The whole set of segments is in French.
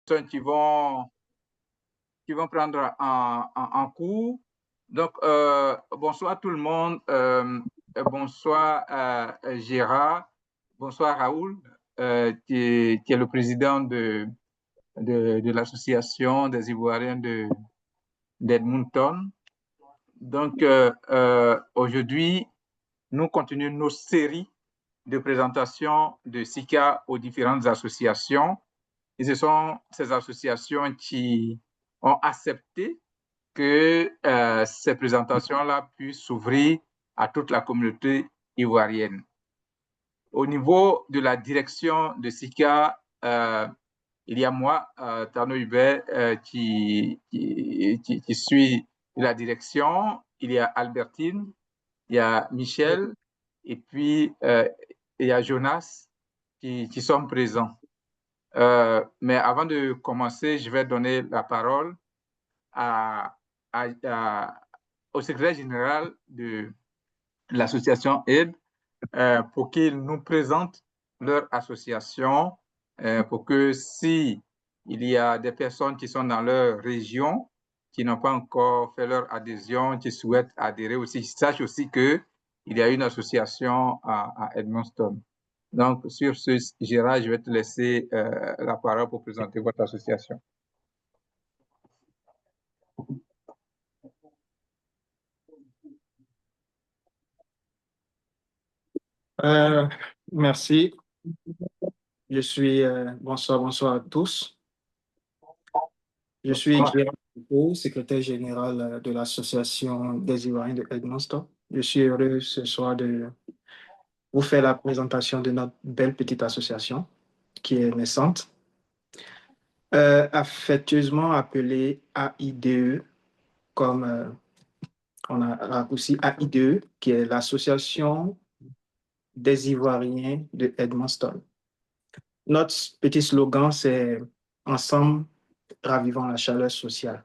qui vont prendre en cours. Donc, bonsoir tout le monde. Bonsoir Gérard. Bonsoir Raoul, qui est le président de l'association des Ivoiriens d'Edmonton. Donc, aujourd'hui, nous continuons nos séries de présentation de SICA aux différentes associations. Et ce sont ces associations qui ont accepté que ces présentations-là puissent s'ouvrir à toute la communauté ivoirienne. Au niveau de la direction de SICA, il y a moi, Tano Hubert, qui suit la direction. Il y a Albertine, il y a Michel, et puis il y a Jonas qui sont présents. Mais avant de commencer, je vais donner la parole au secrétaire général de l'association AID pour qu'il nous présente leur association, pour que si il y a des personnes qui sont dans leur région, qui n'ont pas encore fait leur adhésion, qui souhaitent adhérer aussi, sachent aussi qu'il y a une association à Edmonton. Donc, sur ce, Gérard, je vais te laisser la parole pour présenter votre association. Merci. Je suis, bonsoir à tous. Je suis Gérard Poupeau, secrétaire général de l'Association des Ivoiriens de Edmonton. Je suis heureux ce soir de vous faire la présentation de notre belle petite association qui est naissante, affectueusement appelée AIDE, comme on a raccourci AIDE, qui est l'Association des Ivoiriens de Edmonton. Notre petit slogan, c'est « Ensemble, ravivons la chaleur sociale ».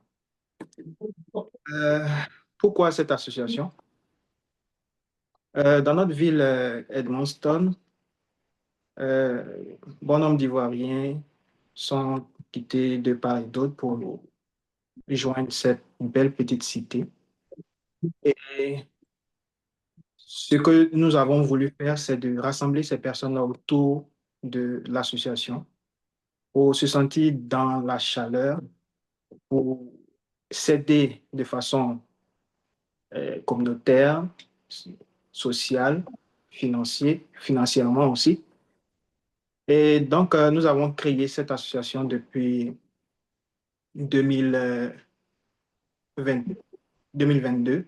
Pourquoi cette association? Dans notre ville Edmonton, bon nombre d'Ivoiriens sont quittés de part et d'autre pour rejoindre cette belle petite cité. Et ce que nous avons voulu faire, c'est de rassembler ces personnes autour de l'association pour se sentir dans la chaleur, pour s'aider de façon communautaire, sociale, financièrement aussi. Et donc, nous avons créé cette association depuis 2022,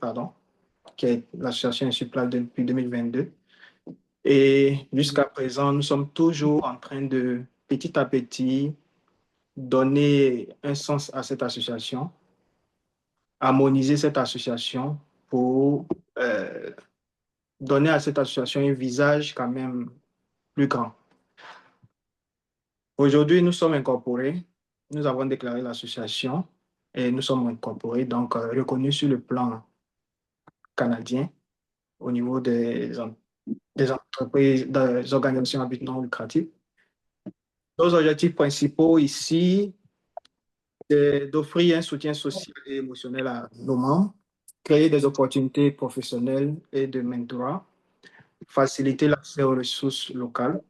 l'association est sur place depuis 2022. Et jusqu'à présent, nous sommes toujours en train de, petit à petit, donner un sens à cette association, harmoniser cette association pour donner à cette association un visage quand même plus grand. Aujourd'hui, nous sommes incorporés, nous avons déclaré l'association et nous sommes incorporés, donc reconnus sur le plan canadien au niveau des entreprises, des organisations à but non lucratif. Nos objectifs principaux ici, c'est d'offrir un soutien social et émotionnel à nos membres, créer des opportunités professionnelles et de mentorat, faciliter l'accès aux ressources locales,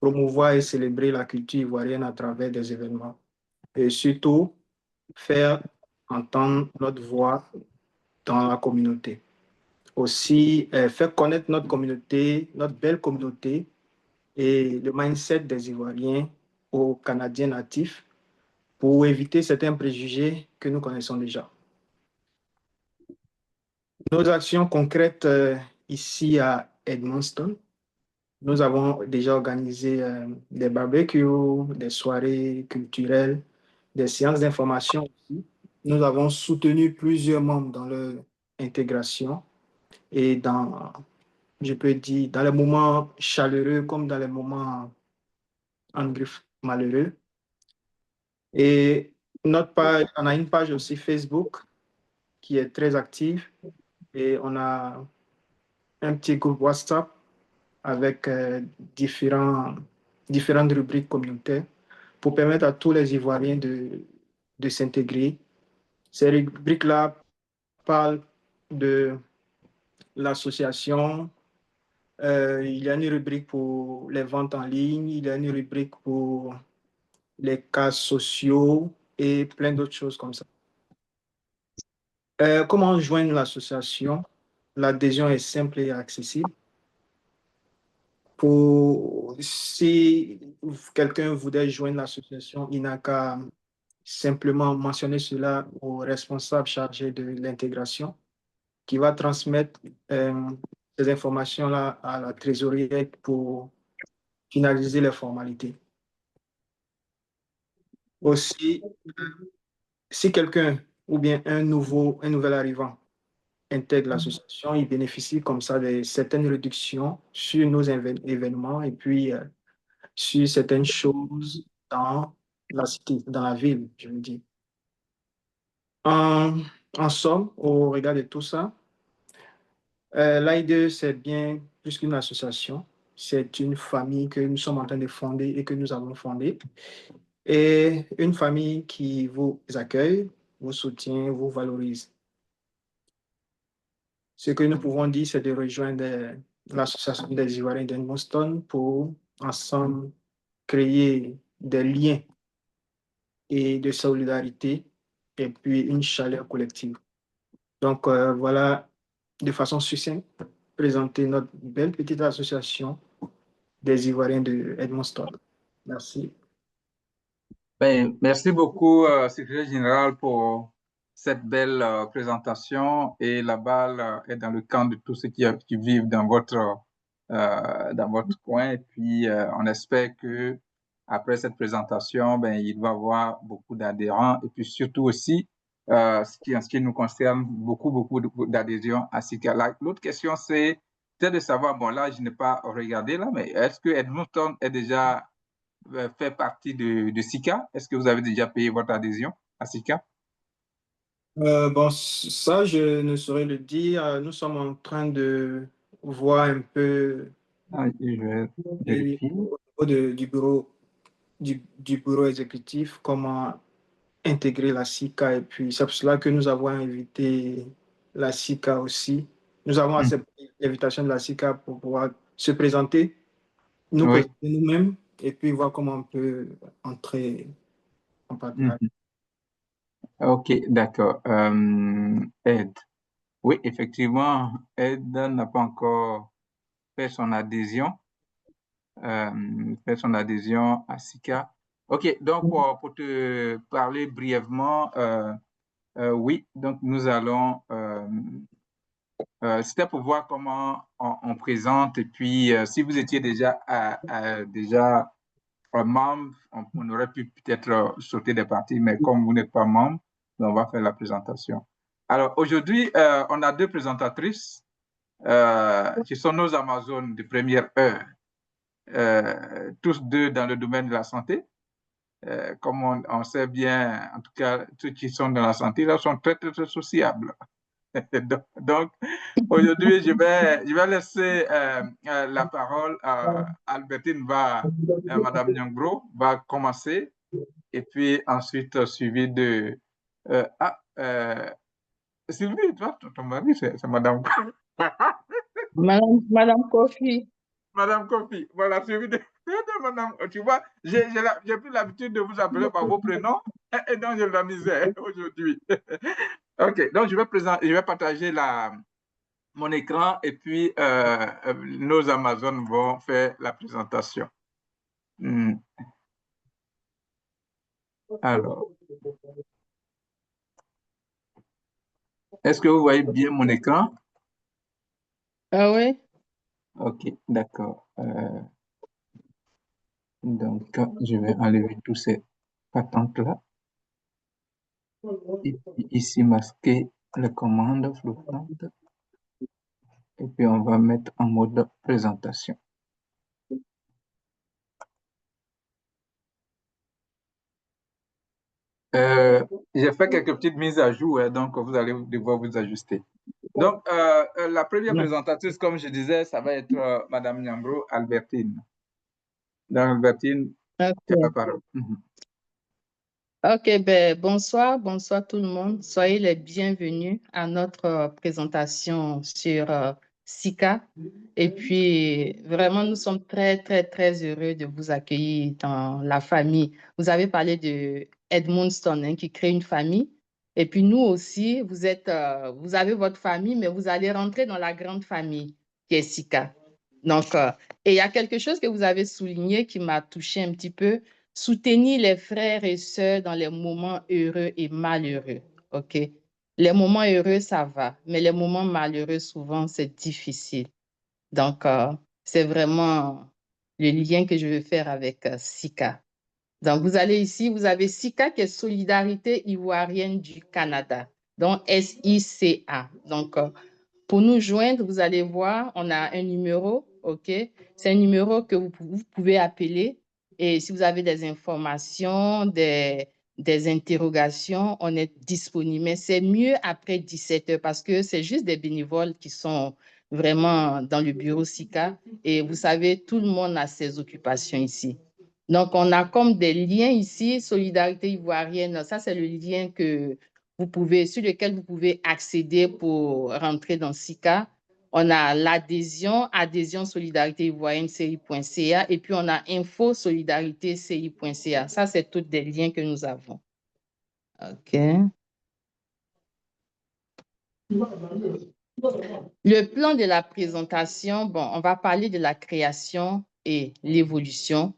promouvoir et célébrer la culture ivoirienne à travers des événements et surtout faire entendre notre voix dans la communauté. Aussi, faire connaître notre communauté, notre belle communauté et le mindset des Ivoiriens aux Canadiens natifs pour éviter certains préjugés que nous connaissons déjà. Nos actions concrètes ici à Edmonton, nous avons déjà organisé des barbecues, des soirées culturelles, des séances d'information aussi. Nous avons soutenu plusieurs membres dans leur intégration et dans, je peux dire, dans les moments chaleureux comme dans les moments en griffe malheureux. Et notre page, on a une page aussi Facebook qui est très active et on a un petit groupe WhatsApp avec différentes rubriques communautaires. pour permettre à tous les Ivoiriens de s'intégrer. Ces rubriques-là parlent de l'association. Il y a une rubrique pour les ventes en ligne, il y a une rubrique pour les cas sociaux et plein d'autres choses comme ça. Comment joindre l'association? L'adhésion est simple et accessible. Si quelqu'un voudrait joindre l'association, il n'a qu'à simplement mentionner cela au responsable chargé de l'intégration qui va transmettre ces informations-là à la trésorière pour finaliser les formalités. Aussi, si quelqu'un ou bien un nouvel arrivant intègre l'association, il bénéficie comme ça de certaines réductions sur nos événements et puis sur certaines choses dans la cité, dans la ville, je veux dire. En somme, au regard de tout ça, l'AIDE, c'est bien plus qu'une association. C'est une famille que nous sommes en train de fonder et que nous avons fondée. Et une famille qui vous accueille, vous soutient, vous valorise. Ce que nous pouvons dire, c'est de rejoindre l'association des Ivoiriens d'Edmundston pour ensemble créer des liens et de solidarité et puis une chaleur collective. Donc voilà, de façon succincte, présenter notre belle petite association des Ivoiriens de Edmundston. Merci. Ben, merci beaucoup, secrétaire général, pour cette belle présentation. Et la balle est dans le camp de tous ceux qui vivent dans votre coin. Et puis, on espère que après cette présentation, ben, il va y avoir beaucoup d'adhérents. Et puis, surtout aussi, en ce qui nous concerne, beaucoup d'adhésions à SICA. L'autre question, c'est peut-être de savoir, bon, là, je n'ai pas regardé, là, mais est-ce que Edmundston est déjà fait partie de SICA? Est-ce que vous avez déjà payé votre adhésion à SICA? Bon, ça, je ne saurais le dire. Nous sommes en train de voir un peu Ah, je vais et vérifier. au niveau du bureau exécutif comment intégrer la SICA. Et puis, c'est pour cela que nous avons invité la SICA aussi. Nous avons Hmm. accepté l'invitation de la SICA pour pouvoir se présenter, nous Oui. présenter nous-mêmes et puis voir comment on peut entrer en partenariat. Mhm. OK, d'accord. Ed. Oui, effectivement, Ed n'a pas encore fait son adhésion, à SICA. OK, donc pour te parler brièvement, oui, donc nous allons c'était pour voir comment on présente et puis si vous étiez déjà membre, on aurait pu peut-être sauter des parties, mais comme vous n'êtes pas membre, on va faire la présentation. Alors aujourd'hui, on a deux présentatrices qui sont nos Amazones de première heure, tous deux dans le domaine de la santé. Comme on sait bien, en tout cas, ceux qui sont dans la santé, là, sont très, très, très sociables. Donc, aujourd'hui, je vais laisser la parole à Albertine Madame Nyangro va commencer et puis ensuite suivi de Sylvie, toi, ton mari, c'est Madame Madame Kofi. Madame Kofi. Voilà, suivi de Madame. Tu vois, j'ai pris l'habitude de vous appeler par vos prénoms et donc j'ai la misère aujourd'hui. OK, donc je vais partager mon écran et puis nos Amazones vont faire la présentation. Alors, est-ce que vous voyez bien mon écran? Ah oui? OK, d'accord. Donc, je vais enlever tous ces patentes-là. Et puis ici, masquer les commandes flottantes. Et puis, on va mettre en mode présentation. J'ai fait quelques petites mises à jour, hein, donc vous allez devoir vous ajuster. Donc, la première présentatrice, comme je disais, ça va être Madame Nyambro Albertine. Donc, Albertine, tu as la parole. Ok, ben, bonsoir tout le monde. Soyez les bienvenus à notre présentation sur SICA. Et puis, vraiment, nous sommes très heureux de vous accueillir dans la famille. Vous avez parlé de Edmundston, hein, qui crée une famille. Et puis, nous aussi, vous avez votre famille, mais vous allez rentrer dans la grande famille qui est SICA. Donc, et il y a quelque chose que vous avez souligné qui m'a touché un petit peu. Soutenir les frères et sœurs dans les moments heureux et malheureux. OK? Les moments heureux, ça va, mais les moments malheureux, souvent, c'est difficile. Donc, c'est vraiment le lien que je veux faire avec SICA. Donc, vous allez ici, vous avez SICA qui est Solidarité ivoirienne du Canada, donc SICA. Donc, pour nous joindre, vous allez voir, on a un numéro, OK? C'est un numéro que vous pouvez appeler. Et si vous avez des informations, des interrogations, on est disponible. Mais c'est mieux après 17 heures parce que c'est juste des bénévoles qui sont vraiment dans le bureau SICA. Et vous savez, tout le monde a ses occupations ici. Donc, on a comme des liens ici, Solidarité ivoirienne. Ça, c'est le lien sur lequel vous pouvez accéder pour rentrer dans SICA. On a l'adhésion, adhésion solidarité ivoirienne CI.ca et puis on a info solidarité CI.ca. Ça, c'est tous des liens que nous avons. OK. Le plan de la présentation, bon, on va parler de la création et l'évolution,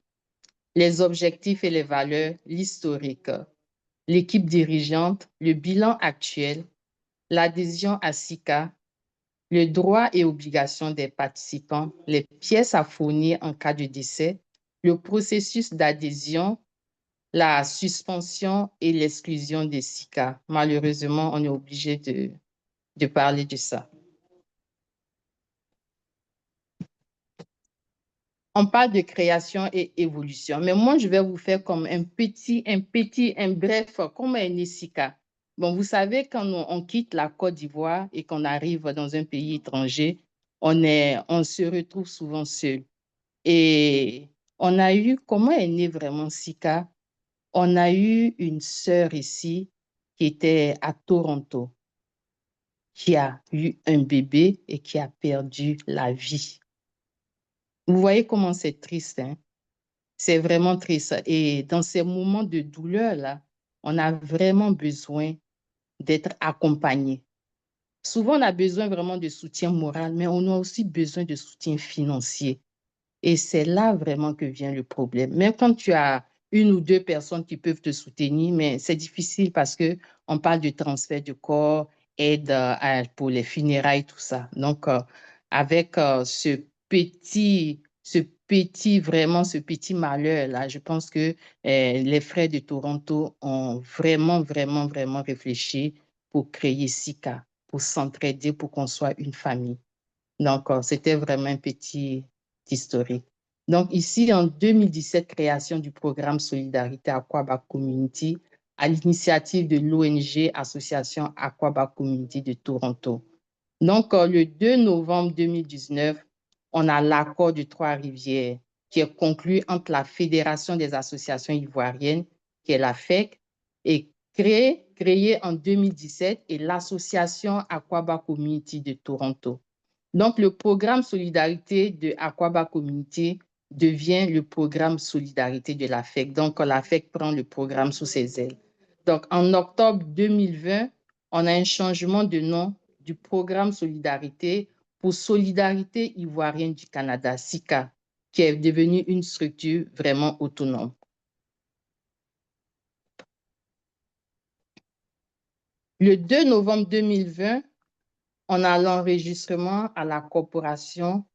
les objectifs et les valeurs, l'historique, l'équipe dirigeante, le bilan actuel, l'adhésion à SICA, le droit et obligations des participants, les pièces à fournir en cas de décès, le processus d'adhésion, la suspension et l'exclusion des SICA. Malheureusement, on est obligé de parler de ça. On parle de création et évolution, mais moi, je vais vous faire comme un bref, comment est né SICA. Bon, vous savez, quand on quitte la Côte d'Ivoire et qu'on arrive dans un pays étranger, on se retrouve souvent seul. Et comment est né vraiment SICA? On a eu une sœur ici qui était à Toronto, qui a eu un bébé et qui a perdu la vie. Vous voyez comment c'est triste, hein? C'est vraiment triste. Et dans ces moments de douleur-là, on a vraiment besoin d'être accompagné. Souvent, on a besoin vraiment de soutien moral, mais on a aussi besoin de soutien financier. Et c'est là vraiment que vient le problème. Même quand tu as une ou deux personnes qui peuvent te soutenir, mais c'est difficile parce que on parle de transfert de corps, aide pour les funérailles, tout ça. Donc, avec ce petit malheur-là, je pense que les frères de Toronto ont vraiment réfléchi pour créer SICA, pour s'entraider, pour qu'on soit une famille. Donc, c'était vraiment un petit historique. Donc, ici, en 2017, création du programme Solidarité Aquaba Community à l'initiative de l'ONG Association Aquaba Community de Toronto. Donc, le 2 novembre 2019, on a l'accord de Trois-Rivières qui est conclu entre la Fédération des associations ivoiriennes, qui est la FEC, et créée en 2017, et l'Association Aquaba Community de Toronto. Donc, le programme Solidarité de Aquaba Community devient le programme Solidarité de la FEC. Donc, la FEC prend le programme sous ses ailes. Donc, en octobre 2020, on a un changement de nom du programme Solidarité pour Solidarité ivoirienne du Canada, SICA, qui est devenue une structure vraiment autonome. Le 2 novembre 2020, on a l'enregistrement à la Corporation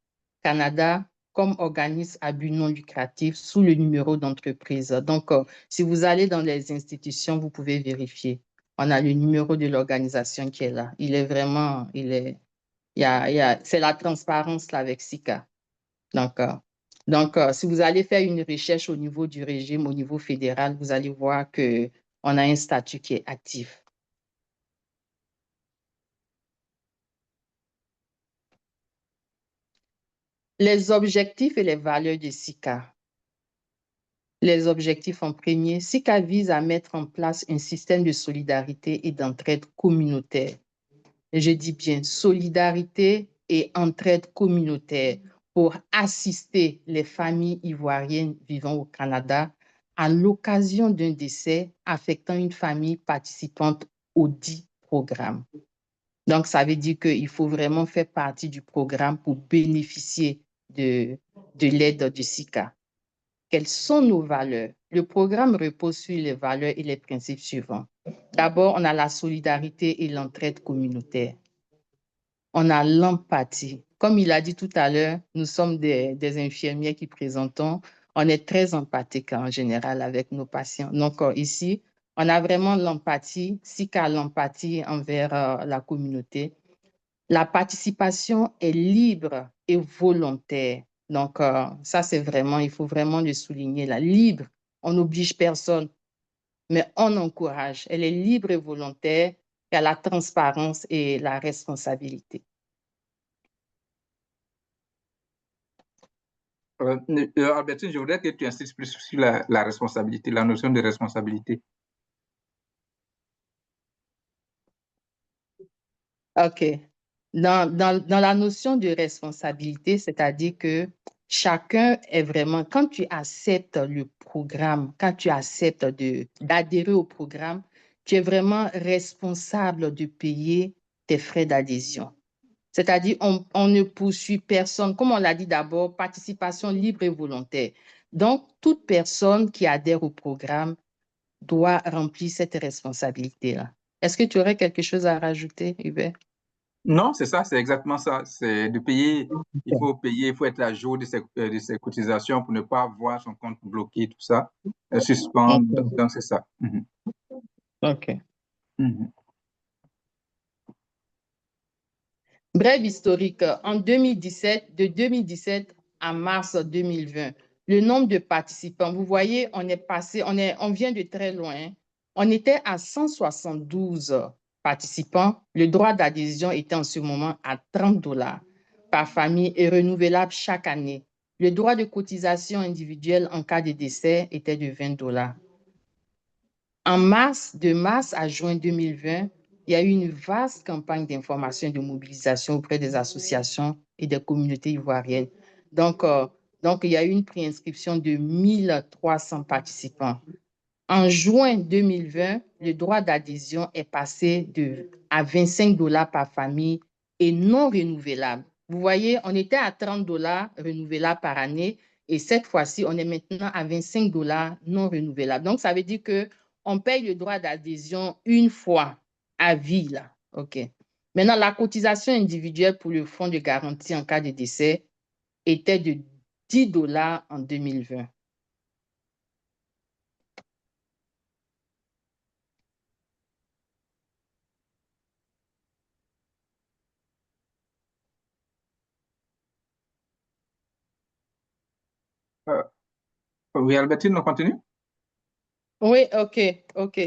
Canada comme organisme à but non lucratif sous le numéro d'entreprise. Donc, si vous allez dans les institutions, vous pouvez vérifier. On a le numéro de l'organisation qui est là. Il est vraiment, c'est la transparence là avec SICA. Donc, si vous allez faire une recherche au niveau du régime, au niveau fédéral, vous allez voir qu'on a un statut qui est actif. Les objectifs et les valeurs de SICA. les objectifs en premier, SICA vise à mettre en place un système de solidarité et d'entraide communautaire. Et je dis bien solidarité et entraide communautaire pour assister les familles ivoiriennes vivant au Canada à l'occasion d'un décès affectant une famille participante au dit programme. Donc, ça veut dire qu'il faut vraiment faire partie du programme pour bénéficier de l'aide du SICA. Quelles sont nos valeurs? Le programme repose sur les valeurs et les principes suivants. D'abord, on a la solidarité et l'entraide communautaire. On a l'empathie. Comme il a dit tout à l'heure, nous sommes des infirmières qui présentons. On est très empathique en général avec nos patients. Donc, ici, on a vraiment l'empathie, SICA l'empathie envers la communauté. La participation est libre et volontaire. Donc, ça, c'est vraiment, il faut vraiment le souligner, la libre. On n'oblige personne, mais on encourage. Elle est libre et volontaire. Il y a la transparence et la responsabilité. Albertine, je voudrais que tu insistes plus sur la responsabilité, la notion de responsabilité. OK. Dans la notion de responsabilité, c'est-à-dire que chacun est vraiment, quand tu acceptes le programme, quand tu acceptes d'adhérer au programme, tu es vraiment responsable de payer tes frais d'adhésion. C'est-à-dire, on ne poursuit personne. Comme on l'a dit d'abord, participation libre et volontaire. Donc, toute personne qui adhère au programme doit remplir cette responsabilité-là. Est-ce que tu aurais quelque chose à rajouter, Hubert? Non, c'est ça, c'est exactement ça. C'est de payer, il faut payer, il faut être à jour de ses cotisations pour ne pas voir son compte bloqué, tout ça, suspendre. Donc, c'est ça. OK. Mhm. Brève historique. En 2017, de 2017 à mars 2020, le nombre de participants, vous voyez, on vient de très loin. On était à 172 participants. Le droit d'adhésion était en ce moment à 30 $, par famille et renouvelable chaque année. Le droit de cotisation individuelle en cas de décès était de 20 $. De mars à juin 2020, il y a eu une vaste campagne d'information et de mobilisation auprès des associations et des communautés ivoiriennes. Donc, il y a eu une préinscription de 1300 participants. En juin 2020, le droit d'adhésion est passé à 25 $ par famille et non renouvelable. Vous voyez, on était à 30 $ renouvelables par année et cette fois-ci, on est maintenant à 25 $ non renouvelables. Donc, ça veut dire qu'on paye le droit d'adhésion une fois à vie, là. OK. Maintenant, la cotisation individuelle pour le fonds de garantie en cas de décès était de 10 $ en 2020. Oui, Albertine, on continue? Oui, OK.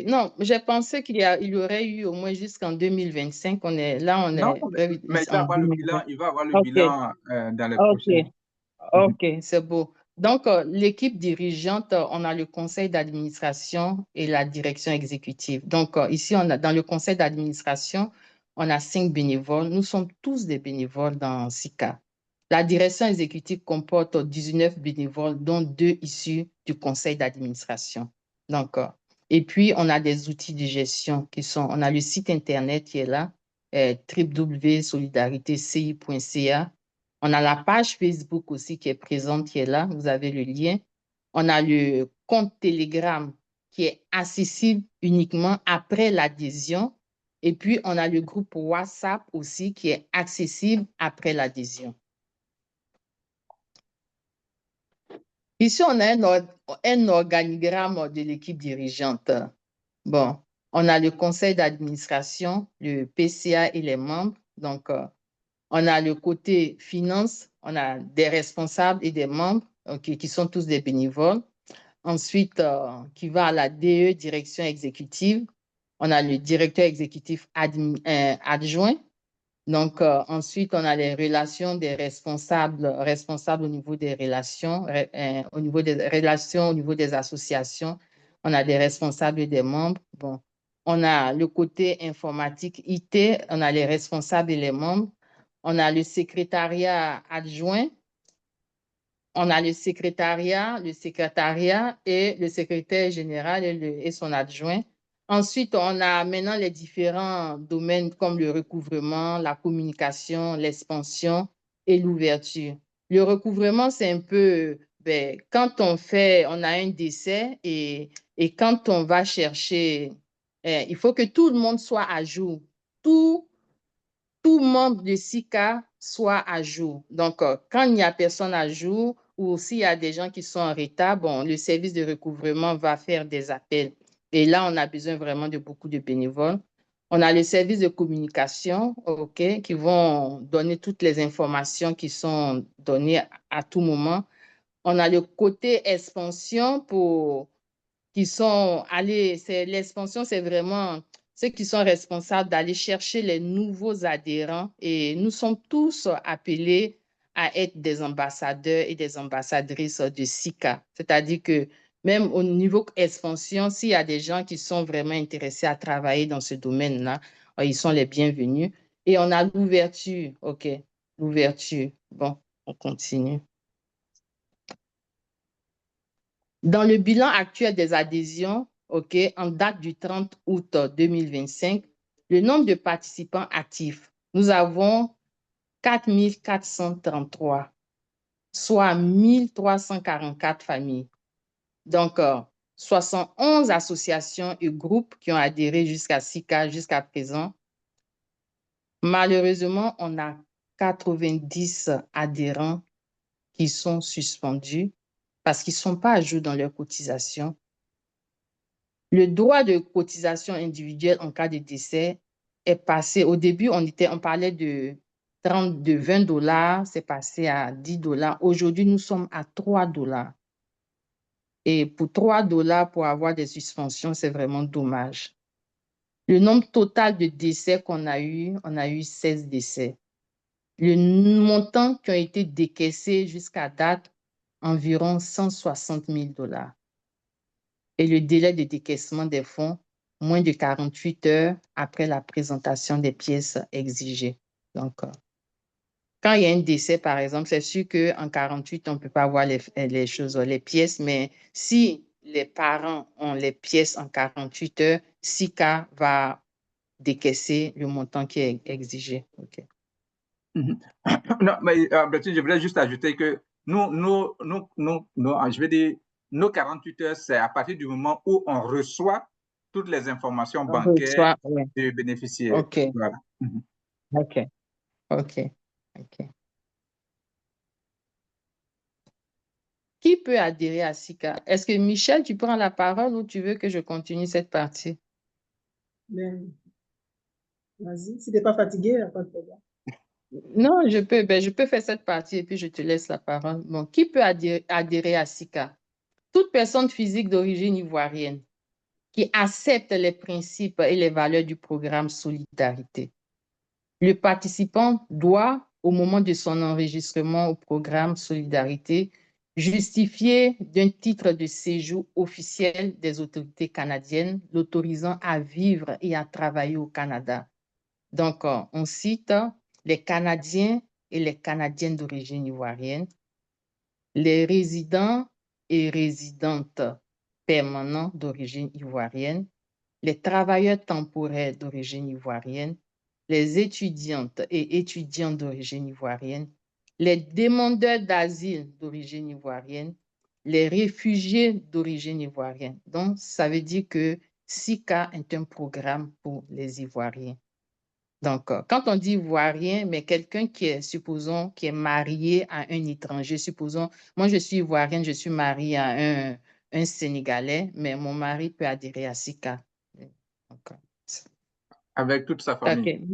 Non, j'ai pensé qu'il y aurait eu au moins jusqu'en 2025. On est Non, mais en 2020. il va avoir le OK, bilan dans les OK, prochaines. OK, c'est beau. Donc, l'équipe dirigeante, on a le conseil d'administration et la direction exécutive. Donc, ici, dans le conseil d'administration, on a 5 bénévoles. Nous sommes tous des bénévoles dans SICA. La direction exécutive comporte 19 bénévoles, dont 2 issus du conseil d'administration. Donc, et puis, on a des outils de gestion on a le site Internet qui est là, www.solidaritéci.ca. On a la page Facebook aussi qui est présente, qui est là. Vous avez le lien. On a le compte Telegram qui est accessible uniquement après l'adhésion. Et puis, on a le groupe WhatsApp aussi qui est accessible après l'adhésion. Ici, on a un organigramme de l'équipe dirigeante. Bon, on a le conseil d'administration, le PCA et les membres. Donc, on a le côté finance, on a des responsables et des membres qui sont tous des bénévoles. Ensuite, qui va à la DE, direction exécutive. On a le directeur exécutif adjoint. Donc, ensuite, on a les relations des responsables au niveau des relations, au niveau des relations, au niveau des associations. On a des responsables et des membres. Bon, on a le côté informatique IT, on a les responsables et les membres. On a le secrétariat adjoint. On a le secrétariat et le secrétaire général et son adjoint. Ensuite, on a maintenant les différents domaines comme le recouvrement, la communication, l'expansion et l'ouverture. Le recouvrement, c'est un peu, quand on a un décès et quand on va chercher, il faut que tout le monde soit à jour. Tout membre de SICA soit à jour. Donc, quand il n'y a personne à jour ou s'il y a des gens qui sont en retard, bon, le service de recouvrement va faire des appels. Et là, on a besoin vraiment de beaucoup de bénévoles. On a le service de communication, OK, qui vont donner toutes les informations qui sont données à tout moment. On a le côté expansion qui sont allés, l'expansion, c'est vraiment ceux qui sont responsables d'aller chercher les nouveaux adhérents et nous sommes tous appelés à être des ambassadeurs et des ambassadrices de SICA. C'est-à-dire que même au niveau expansion, s'il y a des gens qui sont vraiment intéressés à travailler dans ce domaine-là, ils sont les bienvenus. Et on a l'ouverture, OK, l'ouverture. Bon, on continue. Dans le bilan actuel des adhésions, OK, en date du 30 août 2025, le nombre de participants actifs, nous avons 4 433, soit 1344 familles. Donc, 71 associations et groupes qui ont adhéré jusqu'à SICA jusqu'à présent. Malheureusement, on a 90 adhérents qui sont suspendus parce qu'ils ne sont pas à jour dans leur cotisation. Le droit de cotisation individuelle en cas de décès est passé. Au début, on parlait de 20 $, c'est passé à 10 $. Aujourd'hui, nous sommes à 3 $. Et pour 3 $, pour avoir des suspensions, c'est vraiment dommage. Le nombre total de décès qu'on a eu, on a eu 16 décès. Le montant qui a été décaissé jusqu'à date, environ 160 000 $. Et le délai de décaissement des fonds, moins de 48 heures après la présentation des pièces exigées. Donc, quand il y a un décès, par exemple, c'est sûr qu'en 48, on ne peut pas avoir les choses, les pièces, mais si les parents ont les pièces en 48 heures, SICA va décaisser le montant qui est exigé. Okay. Non, mais je voudrais juste ajouter que je vais dire, nos 48 heures, c'est à partir du moment où on reçoit toutes les informations bancaires du bénéficiaire. OK. Voilà. OK. OK. OK. Qui peut adhérer à SICA? Est-ce que Michel, tu prends la parole ou tu veux que je continue cette partie? Vas-y, si tu n'es pas fatigué, il n'y a pas de problème. Non, je peux faire cette partie et puis je te laisse la parole. Bon, qui peut adhérer à SICA? Toute personne physique d'origine ivoirienne qui accepte les principes et les valeurs du programme Solidarité. Le participant doit, au moment de son enregistrement au programme Solidarité, justifier d'un titre de séjour officiel des autorités canadiennes l'autorisant à vivre et à travailler au Canada. Donc, on cite les Canadiens et les Canadiennes d'origine ivoirienne, les résidents et résidentes permanents d'origine ivoirienne, les travailleurs temporaires d'origine ivoirienne, les étudiantes et étudiants d'origine ivoirienne, les demandeurs d'asile d'origine ivoirienne, les réfugiés d'origine ivoirienne. Donc, ça veut dire que SICA est un programme pour les Ivoiriens. Donc, quand on dit ivoirien, mais quelqu'un qui est, supposons, qui est marié à un étranger, supposons, moi je suis ivoirienne, je suis mariée à un Sénégalais, mais mon mari peut adhérer à SICA. Donc, avec toute sa famille.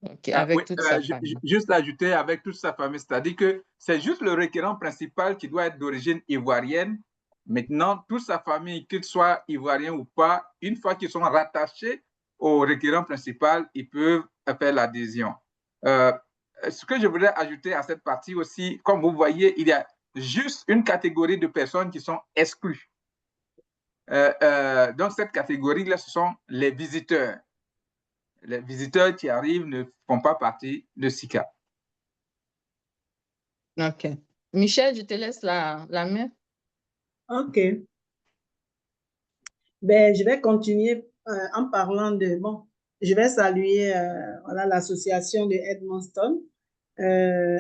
OK, avec toute sa famille. Juste ajouter avec toute sa famille, c'est-à-dire que c'est juste le requérant principal qui doit être d'origine ivoirienne. Maintenant, toute sa famille, qu'il soit ivoirien ou pas, une fois qu'ils sont rattachés au requérant principal, ils peuvent faire l'adhésion. Ce que je voudrais ajouter à cette partie aussi, comme vous voyez, il y a juste une catégorie de personnes qui sont exclues. Donc, cette catégorie-là, ce sont les visiteurs. Les visiteurs qui arrivent ne font pas partie de SICA. OK. Michel, je te laisse la main. OK. Ben, je vais continuer en parlant de, bon, je vais saluer voilà, l'association de Edmundston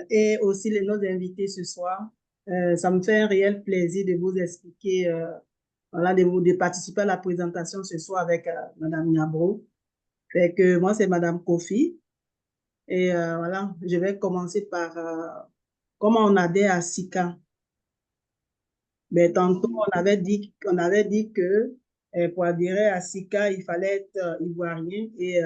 et aussi nos invités ce soir. Ça me fait un réel plaisir de vous expliquer, voilà, de participer à la présentation ce soir avec Madame Nyabro. Fait que moi, c'est Madame Kofi. Et voilà, je vais commencer par comment on adhère à SICA. Mais tantôt, on avait dit que pour adhérer à SICA, il fallait être ivoirien. Et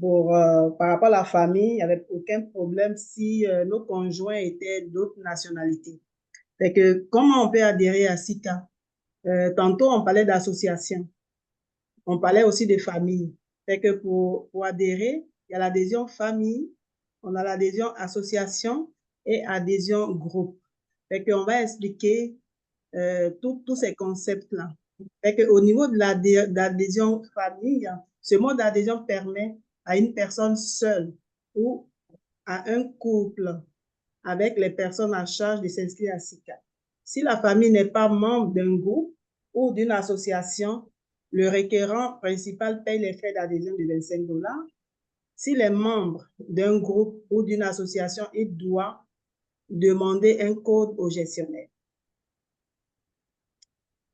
par rapport à la famille, il n'y avait aucun problème si nos conjoints étaient d'autres nationalités. Fait que comment on peut adhérer à SICA? Tantôt, on parlait d'association. On parlait aussi de famille. Fait que pour adhérer, il y a l'adhésion famille, on a l'adhésion association et adhésion groupe. Fait qu'on va expliquer tous ces concepts-là. Fait qu'au niveau de l'adhésion famille, ce mode d'adhésion permet à une personne seule ou à un couple avec les personnes en charge de s'inscrire à SICA. Si la famille n'est pas membre d'un groupe ou d'une association, le requérant principal paye les frais d'adhésion de 25 $. S'il est membre d'un groupe ou d'une association, il doit demander un code au gestionnaire.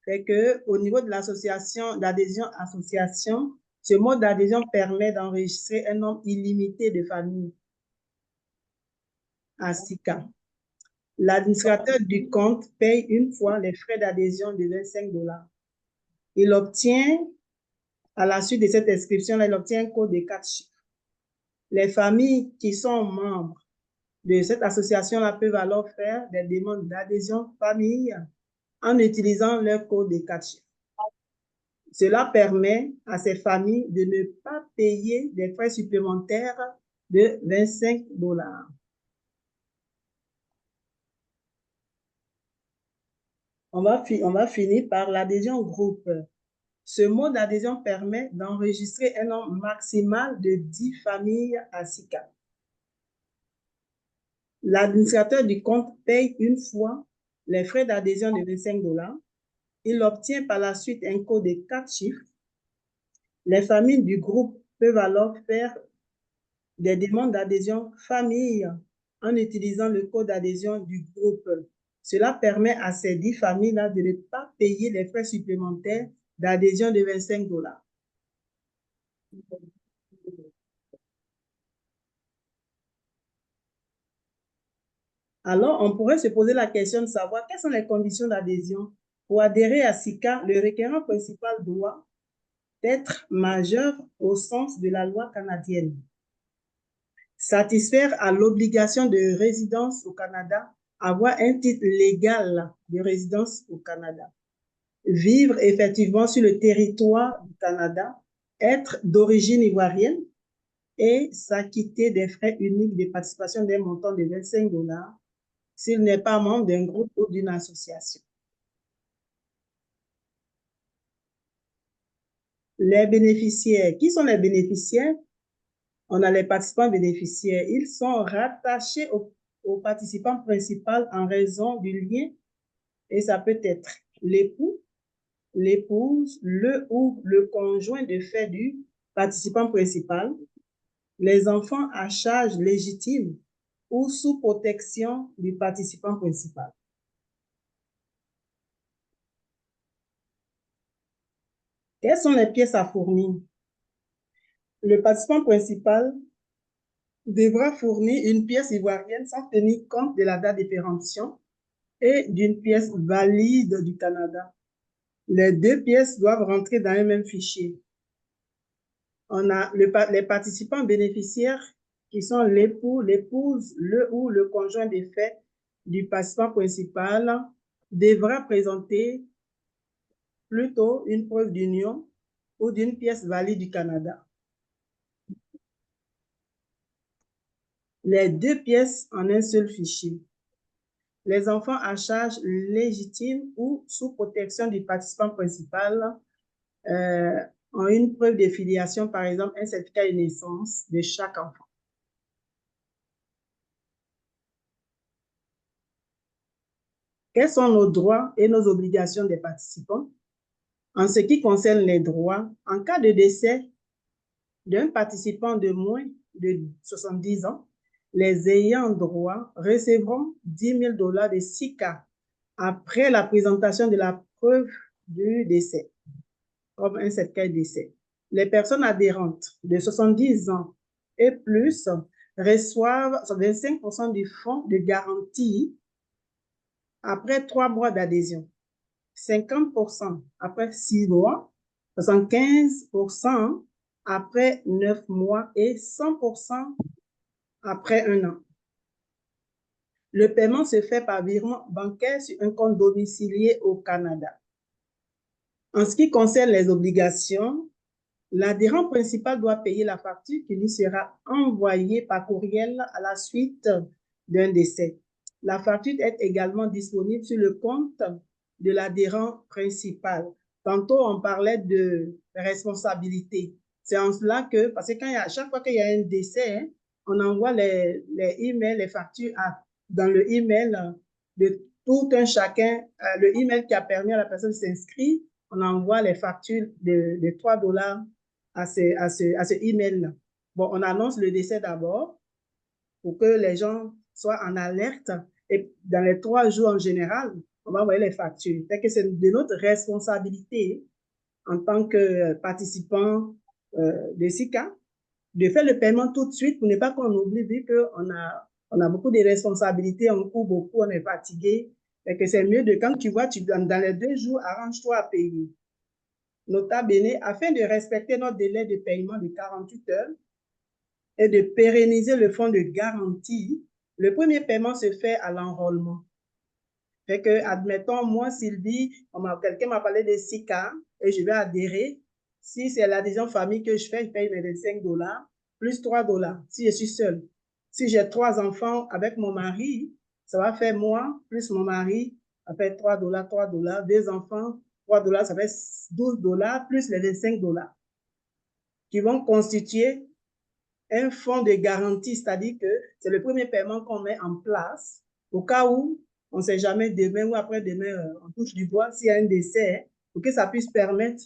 Fait que, au niveau de l'association, d'adhésion association, ce mode d'adhésion permet d'enregistrer un nombre illimité de familles à SICA. L'administrateur du compte paye une fois les frais d'adhésion de 25 $. Il obtient, à la suite de cette inscription-là, il obtient un code de 4 chiffres. Les familles qui sont membres de cette association-là peuvent alors faire des demandes d'adhésion famille en utilisant leur code de 4 chiffres. Cela permet à ces familles de ne pas payer des frais supplémentaires de 25 $. On va finir par l'adhésion groupe. Ce mode d'adhésion permet d'enregistrer un nombre maximal de 10 familles à SICA. L'administrateur du compte paye une fois les frais d'adhésion de 25 $. Il obtient par la suite un code de 4 chiffres. Les familles du groupe peuvent alors faire des demandes d'adhésion famille en utilisant le code d'adhésion du groupe. Cela permet à ces 10 familles-là de ne pas payer les frais supplémentaires d'adhésion de 25 $. Alors, on pourrait se poser la question de savoir quelles sont les conditions d'adhésion. Pour adhérer à SICA, le requérant principal doit être majeur au sens de la loi canadienne, satisfaire à l'obligation de résidence au Canada, avoir un titre légal de résidence au Canada, vivre effectivement sur le territoire du Canada, être d'origine ivoirienne et s'acquitter des frais uniques de participation d'un montant de 25 $ s'il n'est pas membre d'un groupe ou d'une association. Les bénéficiaires. Qui sont les bénéficiaires? On a les participants bénéficiaires. Ils sont rattachés au participant principal en raison du lien, et ça peut être l'époux, l'épouse, le ou le conjoint de fait du participant principal, les enfants à charge légitime ou sous protection du participant principal. Quelles sont les pièces à fournir? Le participant principal devra fournir une pièce ivoirienne sans tenir compte de la date de péremption et d'une pièce valide du Canada. Les deux pièces doivent rentrer dans un même fichier. On a les participants bénéficiaires qui sont l'époux, l'épouse, le ou le conjoint de fait du participant principal devra présenter plutôt une preuve d'union ou d'une pièce valide du Canada. Les deux pièces en un seul fichier. Les enfants à charge légitime ou sous protection du participant principal ont une preuve de filiation, par exemple un certificat de naissance de chaque enfant. Quels sont nos droits et nos obligations des participants? En ce qui concerne les droits, en cas de décès d'un participant de moins de 70 ans, les ayants droit recevront 10 000 $ de SICA après la présentation de la preuve du décès, comme un certificat de décès. Les personnes adhérentes de 70 ans et plus reçoivent 25% du fonds de garantie après 3 mois d'adhésion, 50% après 6 mois, 75% après 9 mois et 100% après 1 an. Le paiement se fait par virement bancaire sur un compte domicilié au Canada. En ce qui concerne les obligations, l'adhérent principal doit payer la facture qui lui sera envoyée par courriel à la suite d'un décès. La facture est également disponible sur le compte de l'adhérent principal. Tantôt, on parlait de responsabilité. C'est en cela que, parce que chaque fois qu'il y a un décès, hein, on envoie les emails, les factures dans le email de tout un chacun, le email qui a permis à la personne de s'inscrire, on envoie les factures de 3 $ à ce email-là. Bon, on annonce le décès d'abord pour que les gens soient en alerte. Et dans les 3 jours en général, on va envoyer les factures. C'est de notre responsabilité en tant que participant de SICA de faire le paiement tout de suite pour ne pas qu'on oublie, vu qu'on a beaucoup de responsabilités, on court beaucoup, on est fatigué. C'est mieux de quand tu vois, dans les 2 jours, arrange-toi à payer. Nota bene, afin de respecter notre délai de paiement de 48 heures et de pérenniser le fonds de garantie, le premier paiement se fait à l'enrôlement. Fait que, admettons, moi, Sylvie, quelqu'un m'a parlé de SICA et je vais adhérer. Si c'est l'adhésion famille que je fais, je paye mes 25 $ plus 3 $ si je suis seule. Si j'ai 3 enfants avec mon mari, ça va faire moi plus mon mari, ça fait 3 $, 3 $, 2 enfants, 3 $, ça fait 12 $ plus les 25 $ qui vont constituer un fonds de garantie, c'est-à-dire que c'est le premier paiement qu'on met en place au cas où on ne sait jamais demain ou après-demain, on touche du bois s'il y a un décès, pour que ça puisse permettre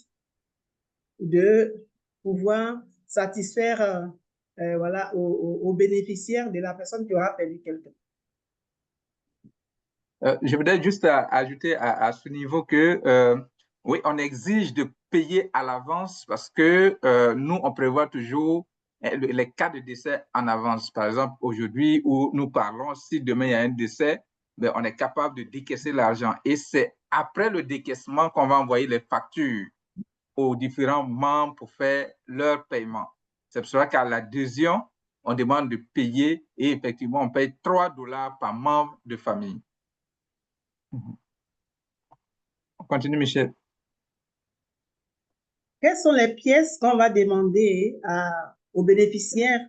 de pouvoir satisfaire voilà, aux bénéficiaires de la personne qui aura perdu quelqu'un. Je voudrais juste ajouter à ce niveau que oui, on exige de payer à l'avance parce que nous, on prévoit toujours les cas de décès en avance. Par exemple, aujourd'hui où nous parlons, si demain il y a un décès, ben, on est capable de décaisser l'argent. Et c'est après le décaissement qu'on va envoyer les factures aux différents membres pour faire leur paiement. C'est pour cela qu'à l'adhésion, on demande de payer et effectivement, on paye 3 $ par membre de famille. On continue, Michel. Quelles sont les pièces qu'on va demander aux bénéficiaires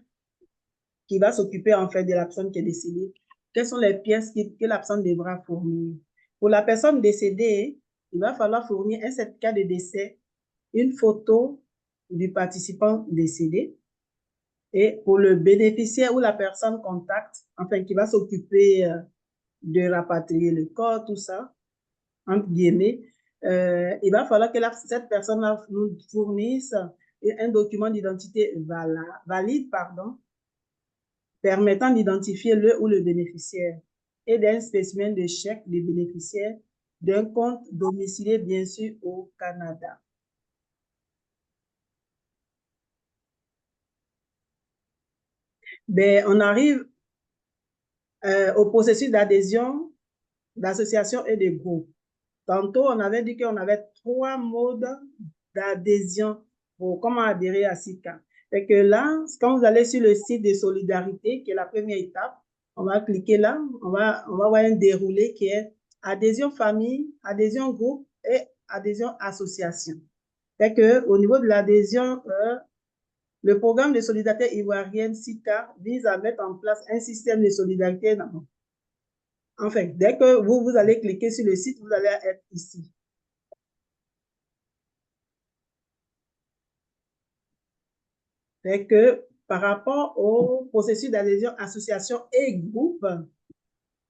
qui va s'occuper en fait de la personne qui est décédée? Quelles sont les pièces que la personne devra fournir? Pour la personne décédée, il va falloir fournir un certificat de décès, une photo du participant décédé. Et pour le bénéficiaire ou la personne contact, enfin qui va s'occuper de rapatrier le corps, tout ça, entre guillemets, il va falloir que cette personne nous fournisse un document d'identité valide, permettant d'identifier le ou le bénéficiaire et d'un spécimen de chèque des bénéficiaires d'un compte domicilié, bien sûr, au Canada. Ben, on arrive au processus d'adhésion, d'association et de groupe. Tantôt, on avait dit qu'on avait 3 modes d'adhésion pour comment adhérer à SICA. Et que là, quand vous allez sur le site de solidarité, qui est la première étape, on va cliquer là, on va voir un déroulé qui est adhésion famille, adhésion groupe et adhésion association. Fait que, au niveau de l'adhésion, le programme de solidarité ivoirienne SICA vise à mettre en place un système de solidarité. Enfin, dès que vous allez cliquer sur le site, vous allez être ici. Fait que par rapport au processus d'adhésion association et groupe,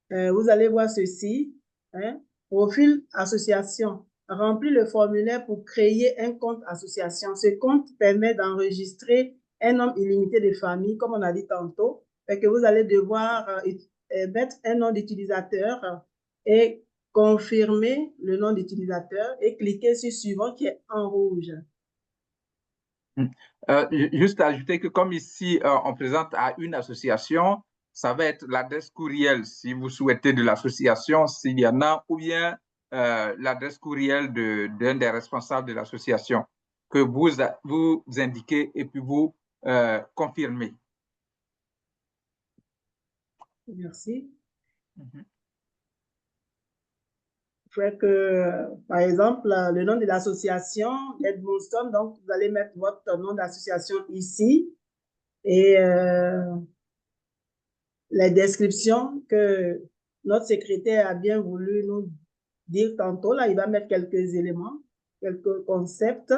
vous allez voir ceci, hein, profil association. Remplis le formulaire pour créer un compte association. Ce compte permet d'enregistrer un nombre illimité de familles, comme on a dit tantôt. Fait que vous allez devoir mettre un nom d'utilisateur et confirmer le nom d'utilisateur et cliquer sur suivant qui est en rouge. Juste ajouter que comme ici, on présente à une association, ça va être l'adresse courriel si vous souhaitez de l'association, s'il y en a, ou bien l'adresse courriel d'un des responsables de l'association que vous indiquez et puis vous confirmez. Merci. Fait que, par exemple, le nom de l'association, Edmundston, donc vous allez mettre votre nom d'association ici et les descriptions que notre secrétaire a bien voulu nous dire tantôt. Là, il va mettre quelques éléments, quelques concepts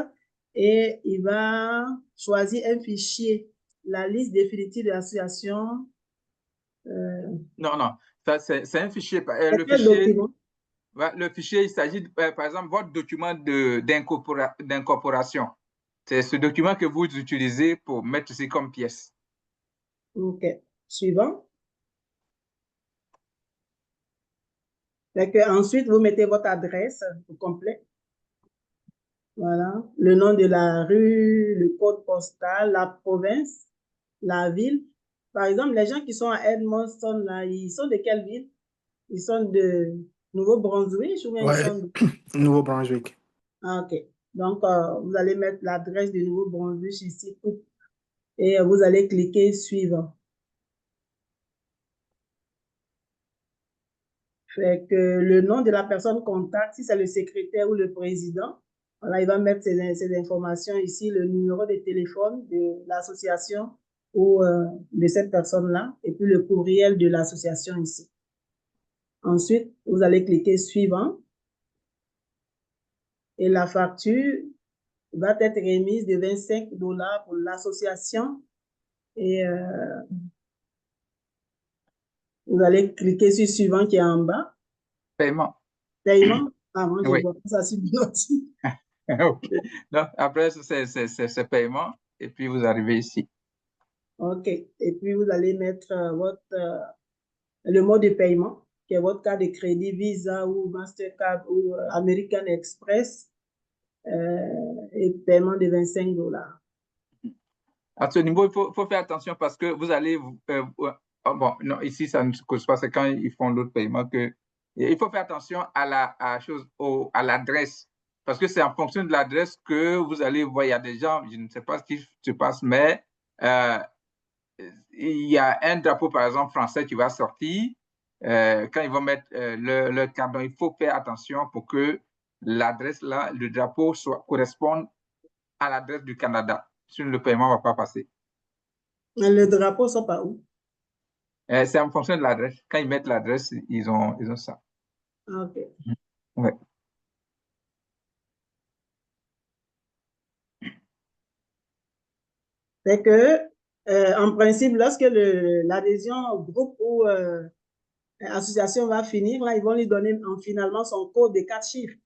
et il va choisir un fichier, la liste définitive de l'association. Non, non, c'est un fichier. Le fichier, il s'agit, par exemple, votre document d'incorporation. C'est ce document que vous utilisez pour mettre ceci comme pièce. OK. Suivant. Ensuite, vous mettez votre adresse au complet. Voilà. Le nom de la rue, le code postal, la province, la ville. Par exemple, les gens qui sont à Edmundston, là, ils sont de quelle ville? Ils sont de Nouveau-Brunswick ou bien ils sont de... Nouveau-Brunswick. Ah, OK. Donc, vous allez mettre l'adresse de Nouveau-Brunswick ici et vous allez cliquer suivant. Fait que le nom de la personne contact, si c'est le secrétaire ou le président, voilà, il va mettre ces informations ici, le numéro de téléphone de l'association ou de cette personne-là, et puis le courriel de l'association ici. Ensuite, vous allez cliquer suivant et la facture va être remise de 25 $ pour l'association et vous allez cliquer sur suivant qui est en bas. Paiement. Paiement? Ah, moi, je Oui. vois ça sur aussi. OK. Donc, après, c'est paiement et puis vous arrivez ici. OK. Et puis, vous allez mettre le mode de paiement, qui est votre carte de crédit Visa ou Mastercard ou American Express et paiement de 25 $. À ce niveau, il faut faire attention parce que vous allez... bon, non, ici, ça ne se cause pas, c'est quand ils font d'autres paiements que... Il faut faire attention à l'adresse parce que c'est en fonction de l'adresse que vous allez voir. Il y a des gens, je ne sais pas ce qui se passe, mais il y a un drapeau, par exemple, français qui va sortir. Quand ils vont mettre le carte, il faut faire attention pour que l'adresse là, le drapeau corresponde à l'adresse du Canada. Sinon, le paiement ne va pas passer. Le drapeau, ça pas où? C'est en fonction de l'adresse. Quand ils mettent l'adresse, ils ont ça. OK. Ouais. C'est que, en principe, lorsque l'adhésion au groupe ou association va finir, là, ils vont lui donner finalement son code de 4 chiffres.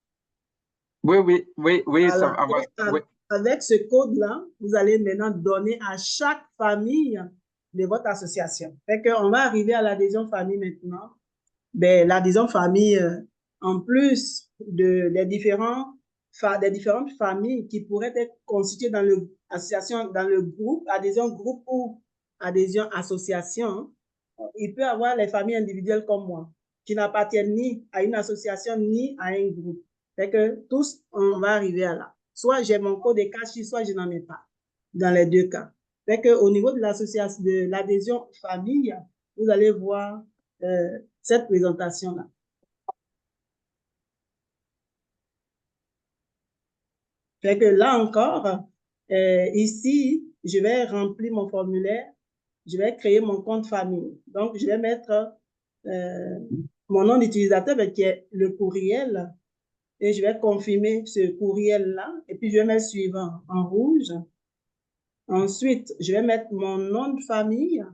Oui. Voilà. Avec ce code-là, vous allez maintenant donner à chaque famille de votre association. Fait qu'on va arriver à l'adhésion famille maintenant. Ben, l'adhésion famille, en plus des différentes familles qui pourraient être constituées dans dans le groupe, adhésion groupe ou adhésion association, il peut y avoir les familles individuelles comme moi, qui n'appartiennent ni à une association ni à un groupe. Fait que tous, on va arriver à là. Soit j'ai mon code de cash, soit je n'en ai pas, dans les deux cas. Fait que au niveau de l'association, de l'adhésion famille, vous allez voir cette présentation-là. Fait que là encore, ici, je vais remplir mon formulaire, je vais créer mon compte famille. Donc, je vais mettre mon nom d'utilisateur qui est le courriel et je vais confirmer ce courriel-là et puis je vais mettre suivant en rouge. Ensuite, je vais mettre mon nom de famille,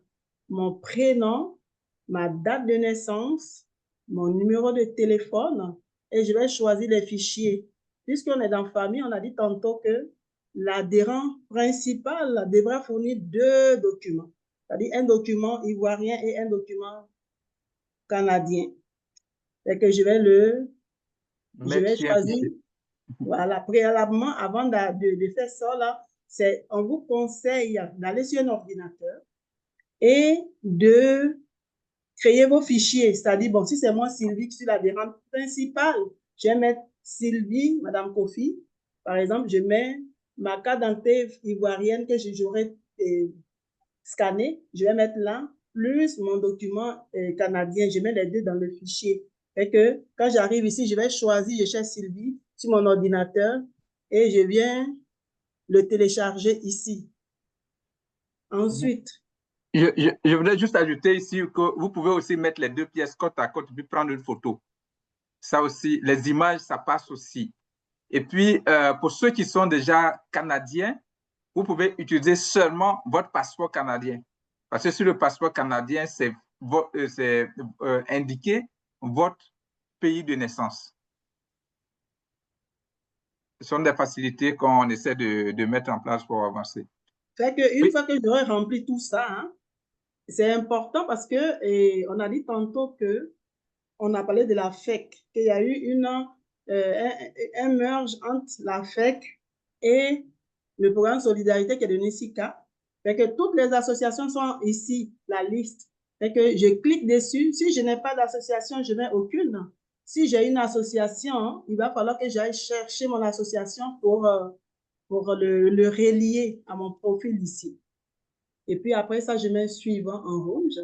mon prénom, ma date de naissance, mon numéro de téléphone et je vais choisir les fichiers. Puisqu'on est dans famille, on a dit tantôt que l'adhérent principal devra fournir 2 documents, c'est-à-dire un document ivoirien et un document canadien. Et que je vais choisir, voilà, préalablement, avant de faire ça, là, on vous conseille d'aller sur un ordinateur et de créer vos fichiers. C'est-à-dire, bon, si c'est moi, Sylvie, qui suis l'adhérente principale, je vais mettre Sylvie, Madame Kofi. Par exemple, je mets ma carte d'identité ivoirienne que j'aurais scannée. Je vais mettre là, plus mon document canadien. Je mets les deux dans le fichier. Et que quand j'arrive ici, je vais choisir, je cherche Sylvie sur mon ordinateur et je viens le télécharger ici. Ensuite, je voudrais juste ajouter ici que vous pouvez aussi mettre les 2 pièces côte à côte puis prendre une photo. Ça aussi, les images, ça passe aussi. Et puis, pour ceux qui sont déjà canadiens, vous pouvez utiliser seulement votre passeport canadien. Parce que sur le passeport canadien, c'est indiqué votre pays de naissance. Ce sont des facilités qu'on essaie de mettre en place pour avancer. Fait qu'une fois que j'aurai rempli tout ça, hein, c'est important parce que on a dit tantôt que on a parlé de la FEC, qu'il y a eu un merge entre la FEC et le programme Solidarité qui est devenu SICA. Fait que toutes les associations sont ici, la liste. Fait que je clique dessus. Si je n'ai pas d'association, je n'ai aucune. Si j'ai une association, il va falloir que j'aille chercher mon association pour le relier à mon profil ici. Et puis après ça, je mets suivant en rouge.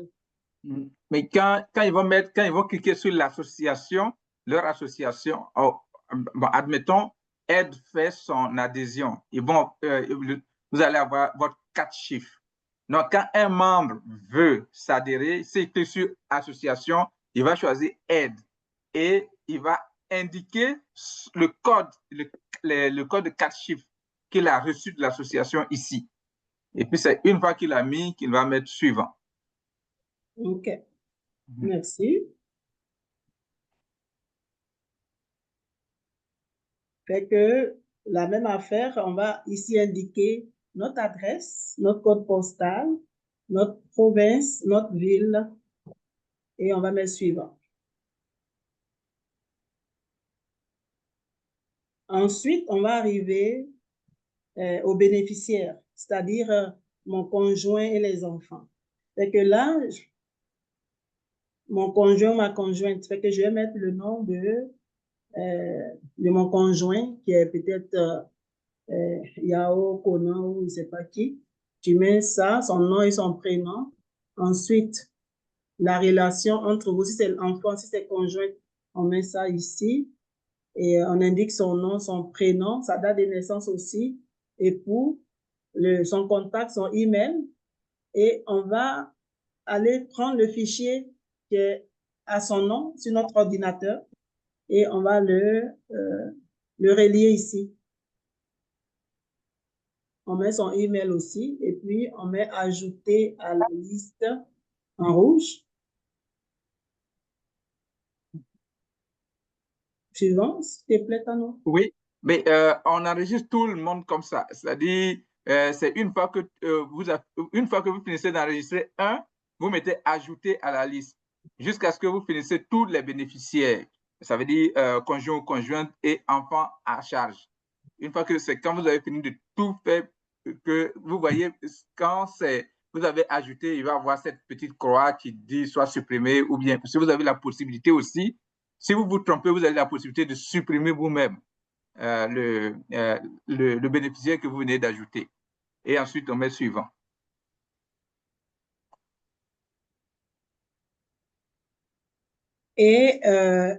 Mais quand ils vont cliquer sur l'association, leur association, bon, admettons, Aide fait son adhésion. Vous allez avoir votre 4 chiffres. Donc, quand un membre veut s'adhérer, s'il clique sur association, il va choisir Aide et il va indiquer le code, le code de 4 chiffres qu'il a reçu de l'association ici. Et puis, c'est une fois qu'il a mis qu'il va mettre suivant. OK. Merci. Fait que la même affaire, on va ici indiquer notre adresse, notre code postal, notre province, notre ville, et on va mettre suivant. Ensuite, on va arriver aux bénéficiaires, c'est-à-dire mon conjoint et les enfants. Fait que là, mon conjoint, ma conjointe, fait que je vais mettre le nom de mon conjoint, qui est peut-être Yao, Conan ou je ne sais pas qui. Tu mets ça, son nom et son prénom. Ensuite, la relation entre vous, si c'est l'enfant, si c'est conjoint, on met ça ici. Et on indique son nom, son prénom, sa date de naissance aussi, époux, son contact, son email. Et on va aller prendre le fichier qui est à son nom sur notre ordinateur et on va le relier ici. On met son email aussi et puis on met ajouter à la liste en rouge. Suivant, s'il te plaît, Tano. Oui, mais on enregistre tout le monde comme ça. C'est-à-dire, c'est une fois que vous finissez d'enregistrer un, vous mettez ajouter à la liste jusqu'à ce que vous finissez tous les bénéficiaires. Ça veut dire conjoint, conjointe et enfant à charge. Une fois que quand vous avez fini de tout faire, que vous voyez, quand vous avez ajouté, il va y avoir cette petite croix qui dit soit supprimé ou bien, si vous avez la possibilité aussi, si vous vous trompez, vous avez la possibilité de supprimer vous-même le bénéficiaire que vous venez d'ajouter. Et ensuite, on met suivant. Et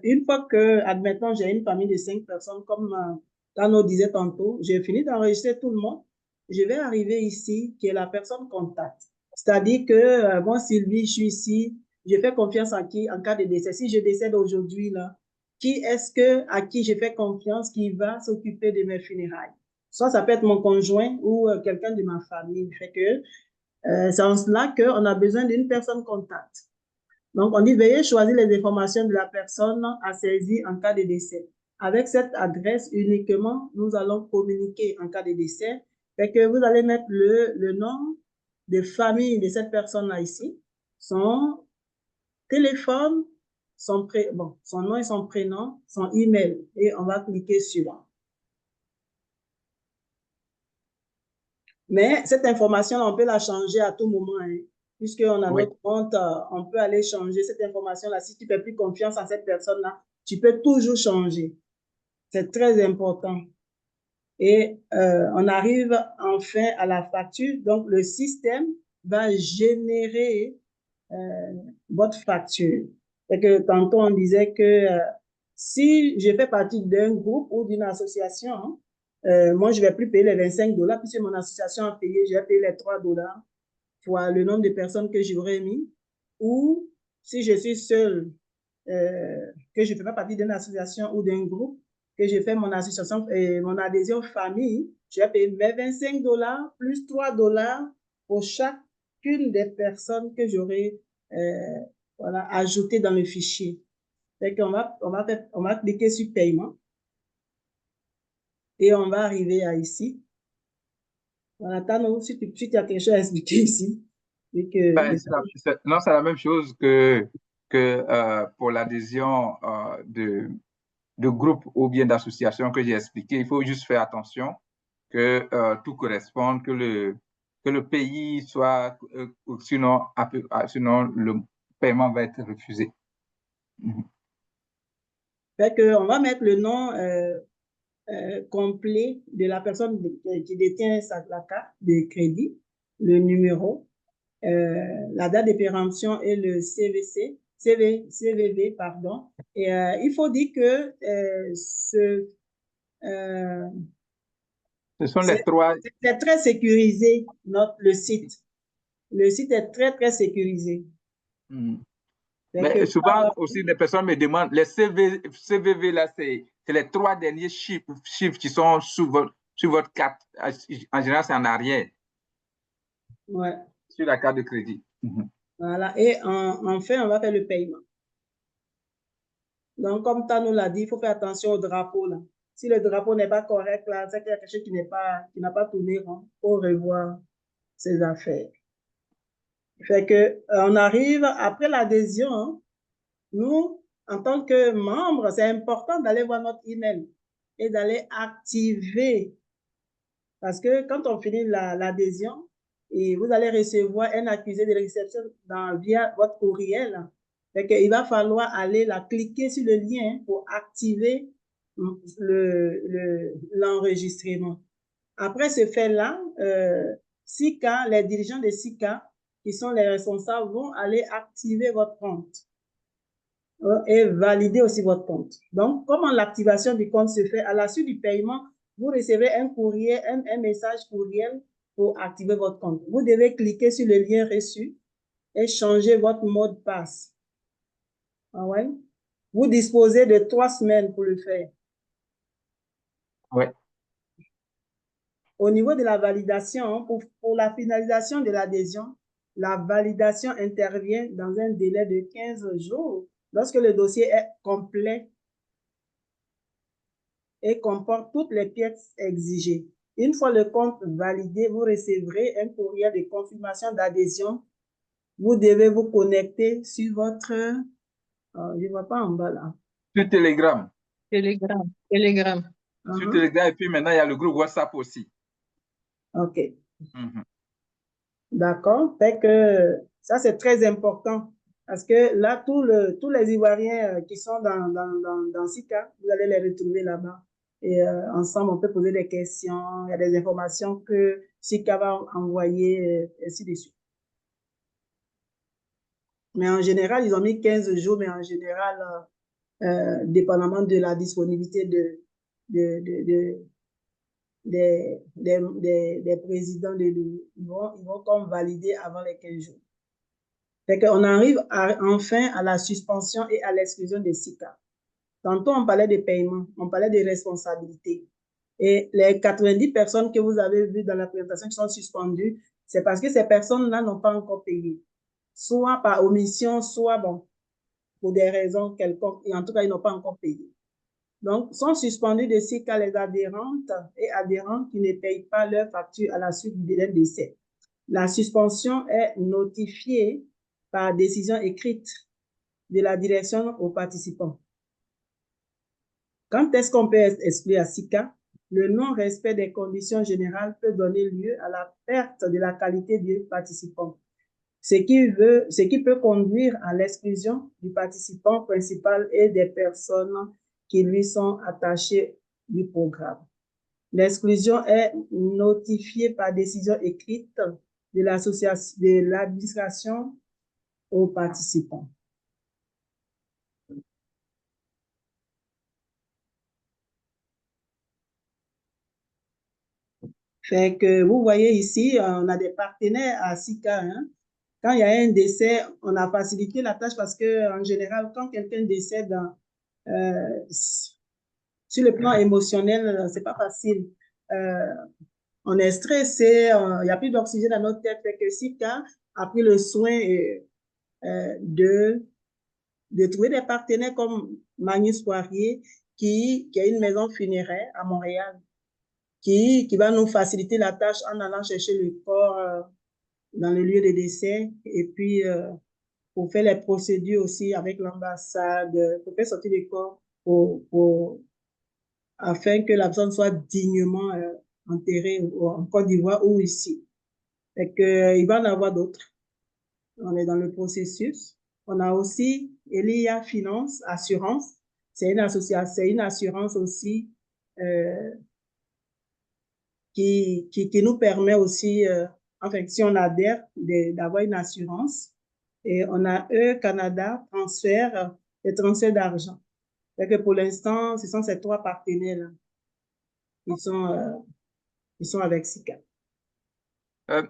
une fois que, admettons, j'ai une famille de 5 personnes, comme Tano disait tantôt, j'ai fini d'enregistrer tout le monde. Je vais arriver ici, qui est la personne contact. C'est-à-dire que, bon, Sylvie, je suis ici, je fais confiance en qui en cas de décès. Si je décède aujourd'hui, là, qui est-ce à qui je fais confiance qui va s'occuper de mes funérailles? Soit ça peut être mon conjoint ou quelqu'un de ma famille. Fait que c'est en cela qu'on a besoin d'une personne contact. Donc, on dit, veuillez choisir les informations de la personne à saisir en cas de décès. Avec cette adresse uniquement, nous allons communiquer en cas de décès. Fait que vous allez mettre le nom de famille de cette personne-là ici, son téléphone, son nom et son prénom, son email, et on va cliquer sur. Mais cette information, on peut la changer à tout moment, hein. Puisqu'on a notre compte, on peut aller changer cette information-là. Si tu ne fais plus confiance à cette personne-là, tu peux toujours changer. C'est très important. Et on arrive enfin à la facture. Donc, le système va générer votre facture. Et que tantôt, on disait que si je fais partie d'un groupe ou d'une association, moi, je ne vais plus payer les $25, puisque mon association a payé, je vais payer les $3 pour le nombre de personnes que j'aurais mis. Ou si je suis seule, que je ne fais pas partie d'une association ou d'un groupe, que je fais mon association et mon adhésion famille, je vais payer mes $25 plus $3 pour chacune des personnes que j'aurais voilà, ajoutées dans le fichier. Fait qu'on on va cliquer sur paiement et on va arriver à ici. Voilà, Tano, si tu as quelque chose à expliquer ici. Ben, non, c'est la même chose que pour l'adhésion de groupe ou bien d'association que j'ai expliqué. Il faut juste faire attention que tout corresponde, que le pays soit, sinon le paiement va être refusé. Fait qu'on va mettre le nom complet de la personne qui détient la carte de crédit, le numéro, la date de péremption et le CVV, pardon. Et il faut dire que ce sont les trois. C'est très sécurisé, le site. Le site est très, très sécurisé. Mais souvent aussi, les personnes me demandent, les CVV là, c'est les 3 derniers chiffres qui sont sur votre carte. En général, c'est en arrière. Ouais. Sur la carte de crédit. Voilà. Et enfin, on va faire le paiement. Donc, comme Tano l'a dit, il faut faire attention au drapeau là. Si le drapeau n'est pas correct là, c'est qu'il y a quelque chose qui n'a pas tourné rond. Il faut revoir ses affaires. Fait que on arrive après l'adhésion, hein, nous, en tant que membres, c'est important d'aller voir notre email et d'aller activer. Parce que quand on finit l'adhésion, et vous allez recevoir un accusé de réception via votre courriel. Fait qu'il va falloir aller cliquer sur le lien pour activer l'enregistrement. Après ce fait-là, SICA, les dirigeants de SICA, qui sont les responsables, vont aller activer votre compte et valider aussi votre compte. Donc, comment l'activation du compte se fait? À la suite du paiement, vous recevez un courrier, un message courriel pour activer votre compte. Vous devez cliquer sur le lien reçu et changer votre mot de passe. Ah ouais? Vous disposez de 3 semaines pour le faire. Ouais. Au niveau de la validation, pour la finalisation de l'adhésion, la validation intervient dans un délai de 15 jours lorsque le dossier est complet et comporte toutes les pièces exigées. Une fois le compte validé, vous recevrez un courriel de confirmation d'adhésion. Vous devez vous connecter sur votre... je ne vois pas en bas là. Sur Telegram. Telegram. Sur Telegram, et puis maintenant, il y a le groupe WhatsApp aussi. OK. D'accord. Fait que ça, c'est très important. Parce que là, tous les Ivoiriens qui sont dans SICA, vous allez les retrouver là-bas. Et ensemble, on peut poser des questions. Il y a des informations que SICA va envoyer, ainsi de suite. Mais en général, ils ont mis 15 jours, mais en général, dépendamment de la disponibilité des présidents, ils vont comme valider avant les 15 jours. Fait qu'on arrive enfin à la suspension et à l'exclusion des SICA. Tantôt, on parlait de paiement, on parlait de responsabilité. Et les 90 personnes que vous avez vues dans la présentation qui sont suspendues, c'est parce que ces personnes-là n'ont pas encore payé. Soit par omission, soit bon, pour des raisons quelconques. Et en tout cas, ils n'ont pas encore payé. Donc, sont suspendus de SICA les adhérentes et adhérents qui ne payent pas leur facture à la suite du délai de décès. La suspension est notifiée par décision écrite de la direction aux participants. Quand est-ce qu'on peut exclure à SICA? Le non-respect des conditions générales peut donner lieu à la perte de la qualité du participant, ce qui peut conduire à l'exclusion du participant principal et des personnes qui lui sont attachées du programme. L'exclusion est notifiée par décision écrite de l'administration aux participants. Fait que vous voyez ici, on a des partenaires à SICA. Hein? Quand il y a un décès, on a facilité la tâche parce que en général, quand quelqu'un décède sur le plan émotionnel, c'est pas facile. On est stressé, il n'y a plus d'oxygène dans notre tête. Fait que SICA a pris le soin de trouver des partenaires comme Magnus Poirier, qui a une maison funéraire à Montréal, qui va nous faciliter la tâche en allant chercher le corps dans le lieu de décès et puis pour faire les procédures aussi avec l'ambassade, pour faire sortir les corps afin que la personne soit dignement enterrée en Côte d'Ivoire ou ici. Fait que, il va en avoir d'autres. On est dans le processus. On a aussi Elia Finance, Assurance. C'est une association, c'est une assurance aussi qui nous permet aussi, enfin, si on adhère, d'avoir une assurance. Et on a Canada, les transferts d'argent. Que pour l'instant, ce sont ces trois partenaires-là qui sont avec SICA.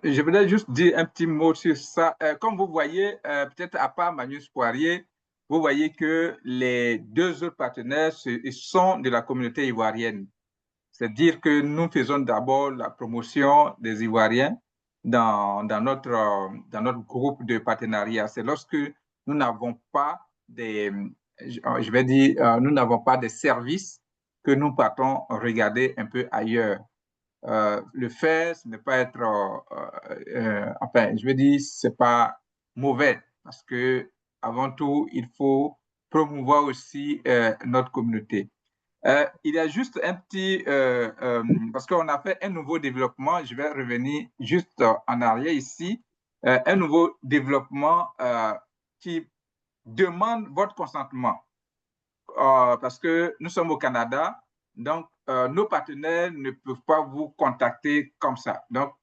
Je voulais juste dire un petit mot sur ça. Comme vous voyez, peut-être à part Magnus Poirier, vous voyez que les deux autres partenaires sont de la communauté ivoirienne. C'est-à-dire que nous faisons d'abord la promotion des Ivoiriens dans notre groupe de partenariat. C'est lorsque nous n'avons pas je vais dire, nous n'avons pas de services que nous partons regarder un peu ailleurs. Le faire, ce n'est pas être, enfin, je veux dire, c'est pas mauvais parce que avant tout, il faut promouvoir aussi notre communauté. Il y a juste un petit, parce qu'on a fait un nouveau développement, je vais revenir juste en arrière ici, un nouveau développement qui demande votre consentement parce que nous sommes au Canada, donc nos partenaires ne peuvent pas vous contacter comme ça. Donc,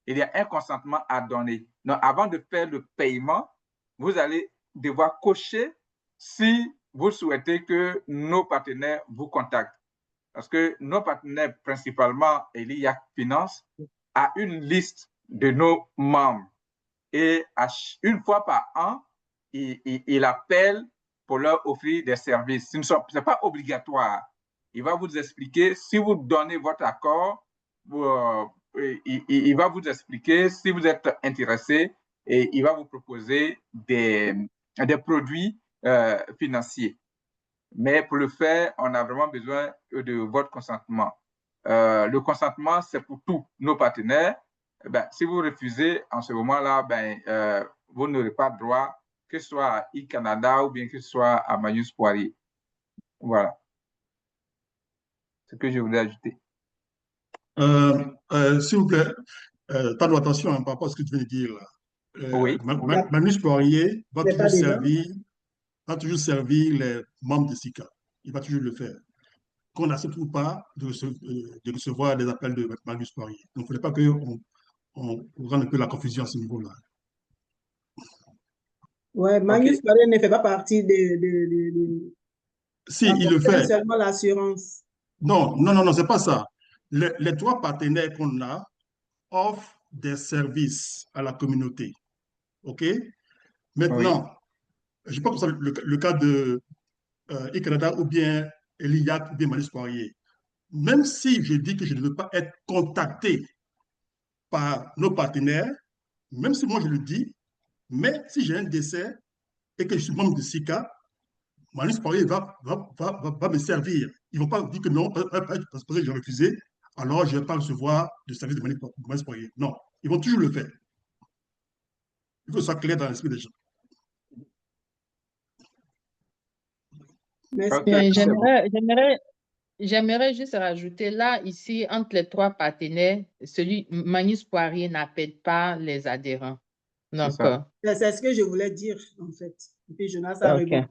il y a un consentement à donner. Donc, avant de faire le paiement, vous allez devoir cocher si vous souhaitez que nos partenaires vous contactent. Parce que nos partenaires, principalement Elia Finance, a une liste de nos membres. Et une fois par an, il appelle pour leur offrir des services. Ce n'est pas obligatoire. Il va vous expliquer, si vous donnez votre accord, il va vous expliquer si vous êtes intéressé et il va vous proposer des produits financiers. Mais pour le faire, on a vraiment besoin de votre consentement. Le consentement, c'est pour tous nos partenaires. Ben, si vous refusez, en ce moment-là, vous n'aurez pas droit, que ce soit à e-Canada ou bien que ce soit à Magnus Poirier. Voilà. C'est ce que je voulais ajouter. S'il vous plaît, pas d'attention par rapport à ce que tu viens de dire là. Oui. Magnus Poirier va toujours servir les membres de SICA. Il va toujours le faire. Qu'on n'accepte pas de recevoir des appels de Magnus Poirier. Donc, il ne faudrait pas qu'on rende un peu la confusion à ce niveau-là. Oui, Magnus Poirier ne fait pas partie Si, il le fait. Seulement l'assurance. Non, non, non, non, c'est pas ça. Les trois partenaires qu'on a offrent des services à la communauté. OK? Oui, Maintenant, je pense que c'est le cas de e-Canada ou bien Eliac ou bien Malice Poirier. Même si je dis que je ne veux pas être contacté par nos partenaires, même si moi je le dis, mais si j'ai un décès et que je suis membre de SICA, Malice Poirier va me servir. Ils ne vont pas dire que non, parce que j'ai refusé, alors je ne vais pas recevoir de service de Malice Poirier. Non, ils vont toujours le faire. Il faut que ce soit clair dans l'esprit des gens. Merci. ok, Oui, c'est bon. j'aimerais juste rajouter là, ici, entre les trois partenaires, celui Magnus Poirier n'appelle pas les adhérents. C'est Donc, ça. C'est ce que je voulais dire, en fait. Et puis Jonas a OK. rebondi.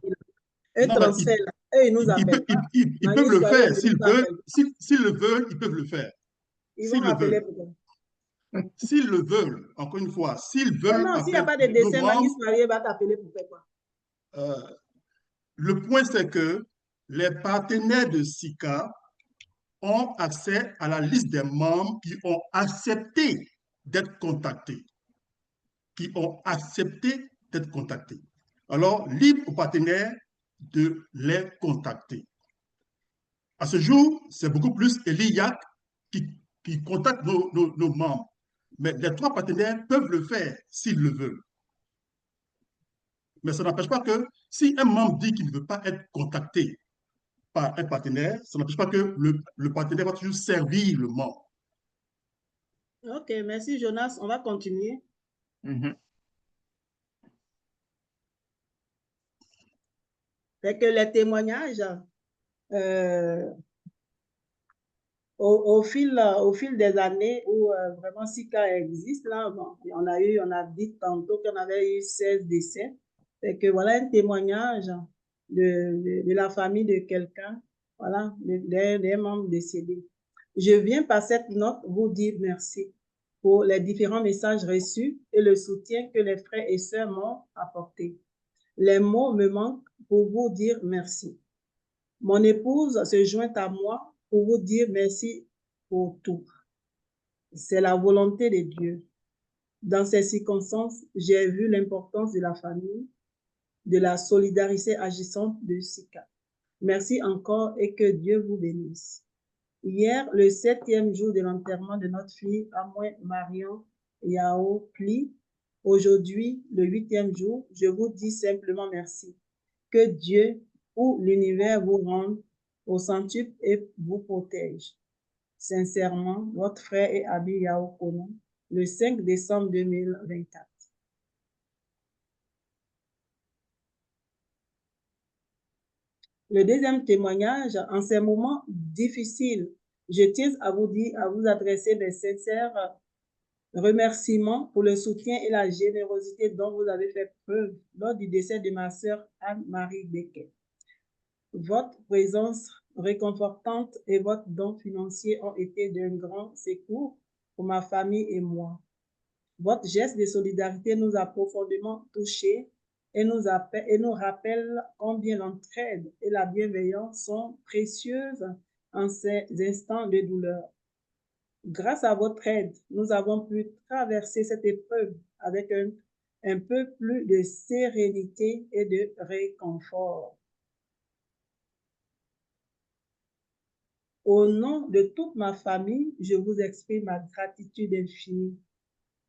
Eux Non, mais transfèrent, eux, ils ne nous appellent pas. ils peuvent Magnus le Poirier faire ne s'ils nous veulent. appelle pas. S'ils le veulent, ils peuvent le faire. Ils S'ils vont le appeler veulent. pourquoi? S'ils le veulent, encore une fois, s'ils Non, veulent non, s'il n'y a appeler pas de nos dessin, Magnus membres, Poirier va t'appeler pour faire quoi? le point c'est que les partenaires de SICA ont accès à la liste des membres qui ont accepté d'être contactés. Qui ont accepté d'être contactés. Alors, libre aux partenaires de les contacter. À ce jour, c'est beaucoup plus Eliac qui contacte nos membres. Mais les trois partenaires peuvent le faire s'ils le veulent. Mais ça n'empêche pas que si un membre dit qu'il ne veut pas être contacté par un partenaire, ça n'empêche pas que le partenaire va toujours servir le membre. Ok, merci Jonas. On va continuer. C'est que les témoignages, au fil des années où vraiment SICA existe, là, bon, on a dit tantôt qu'on avait eu 16 décès. C'est que voilà un témoignage de la famille de quelqu'un, voilà, des membres décédés. Je viens par cette note vous dire merci pour les différents messages reçus et le soutien que les frères et sœurs m'ont apporté. Les mots me manquent pour vous dire merci. Mon épouse se joint à moi pour vous dire merci pour tout. C'est la volonté de Dieu. Dans ces circonstances, j'ai vu l'importance de la famille, de la solidarité agissante de SICA. Merci encore et que Dieu vous bénisse. Hier, le 7e jour de l'enterrement de notre fille, Amoué Marion Yao Pli, aujourd'hui, le 8e jour, je vous dis simplement merci. Que Dieu ou l'univers vous rende au centuple et vous protège. Sincèrement, votre frère et ami Yao Kono, le 5 décembre 2024. Le deuxième témoignage, en ces moments difficiles, je tiens à vous adresser mes sincères remerciements pour le soutien et la générosité dont vous avez fait preuve lors du décès de ma sœur Anne-Marie Becquet. Votre présence réconfortante et votre don financier ont été d'un grand secours pour ma famille et moi. Votre geste de solidarité nous a profondément touchés et nous rappelle combien l'entraide et la bienveillance sont précieuses en ces instants de douleur. Grâce à votre aide, nous avons pu traverser cette épreuve avec un peu plus de sérénité et de réconfort. Au nom de toute ma famille, je vous exprime ma gratitude infinie.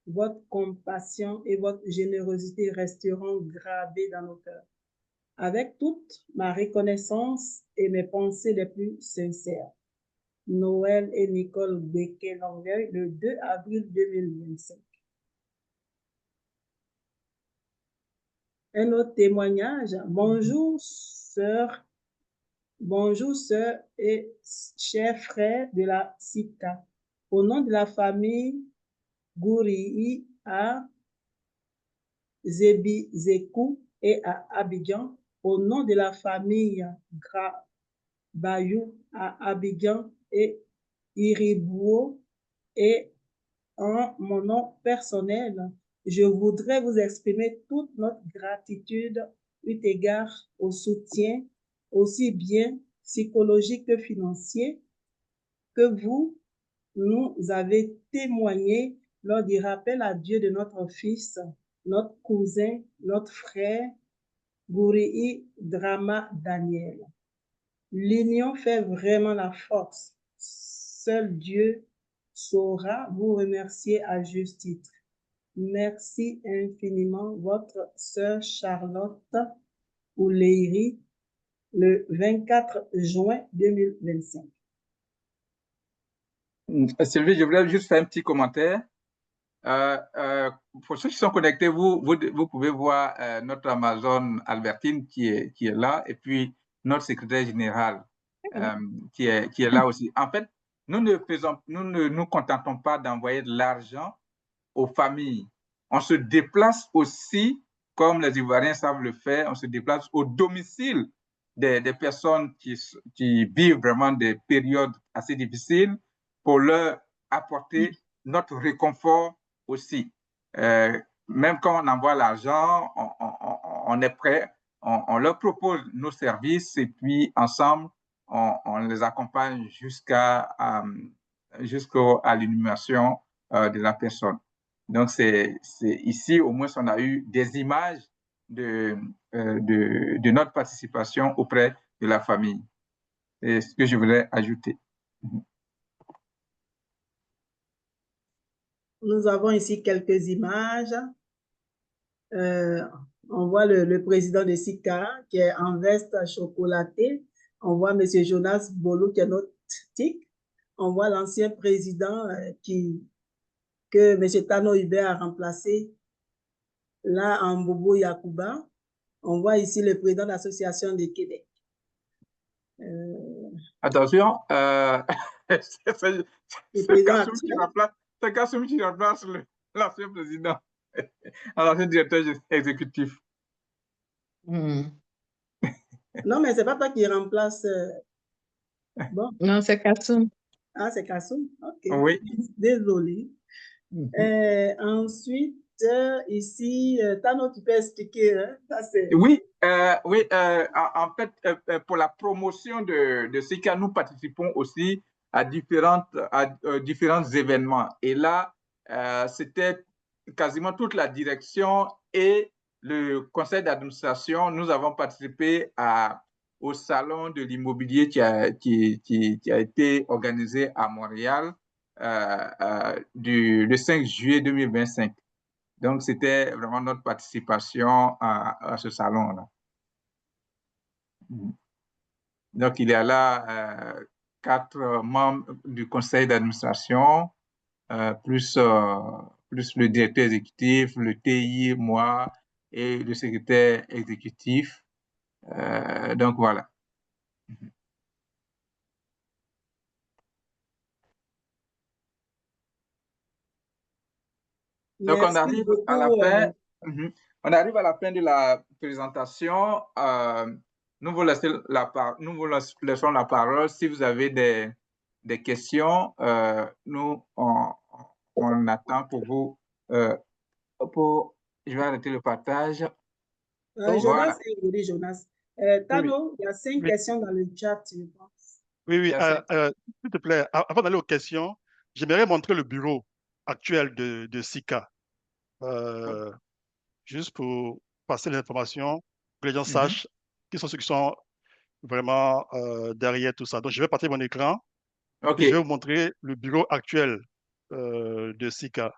Votre compassion et votre générosité resteront gravées dans nos cœurs. Avec toute ma reconnaissance et mes pensées les plus sincères. Noël et Nicole Becquet-Longueuil, le 2 avril 2025. Un autre témoignage. Bonjour, sœur et chers frères de la SICA. Au nom de la famille Gourii à Zebi-Zekou et à Abidjan, au nom de la famille Bayou à Abidjan et Iribouo et en mon nom personnel, je voudrais vous exprimer toute notre gratitude eu égard au soutien aussi bien psychologique que financier que vous nous avez témoigné lors du rappel à Dieu de notre fils, notre cousin, notre frère, Gourii Drama Daniel. L'union fait vraiment la force. Seul Dieu saura vous remercier à juste titre. Merci infiniment, votre sœur Charlotte Ouleiri, le 24 juin 2025. Sylvie, je voulais juste faire un petit commentaire. Pour ceux qui sont connectés, vous pouvez voir notre Amazon Albertine qui est là, et puis notre secrétaire général qui est là aussi. En fait, nous ne nous contentons pas d'envoyer de l'argent aux familles. On se déplace aussi, comme les Ivoiriens savent le faire, on se déplace au domicile des personnes qui vivent vraiment des périodes assez difficiles pour leur apporter notre réconfort aussi. Même quand on envoie l'argent, on est prêt, on leur propose nos services et puis ensemble, on les accompagne jusqu'à l'inhumation de la personne. Donc, ici, au moins, on a eu des images de notre participation auprès de la famille. C'est ce que je voulais ajouter. Nous avons ici quelques images. On voit le président de SICA qui est en veste chocolatée. On voit M. Jonas Bolo qui est notre TIC. On voit l'ancien président que M. Tano Hubert a remplacé là en Bobo Yakuba. On voit ici le président de l'Association du Québec. Attention, c'est Kassoum qui remplace l'ancien président, l'ancien directeur exécutif. Non, mais ce n'est pas toi qui remplace. Bon. Non, c'est Kassoum. Ah, c'est Kassoum? Ok. Oui. Désolé. Ensuite, ici, Tano, tu peux expliquer. Hein? Ça, oui, en fait, pour la promotion de SICA, nous participons aussi à différents événements. Et là, c'était quasiment toute la direction et le conseil d'administration. Nous avons participé au salon de l'immobilier qui a été organisé à Montréal le 5 juillet 2025. Donc, c'était vraiment notre participation à ce salon-là. Donc, il y a là 4 membres du conseil d'administration, plus le directeur exécutif, le TI, moi, et le secrétaire exécutif. Donc, voilà. Donc, on arrive à la fin. On arrive à la fin de la présentation. Nous vous laissons la parole. Si vous avez des questions, nous, on attend pour vous. Je vais arrêter le partage. Jonas, Tano, il y a 5 questions dans le chat, je pense. Oui, s'il te plaît, avant d'aller aux questions, j'aimerais montrer le bureau actuel de SICA. Juste pour passer l'information, que les gens sachent qui sont ceux qui sont vraiment derrière tout ça. Donc, je vais partager mon écran et je vais vous montrer le bureau actuel de SICA.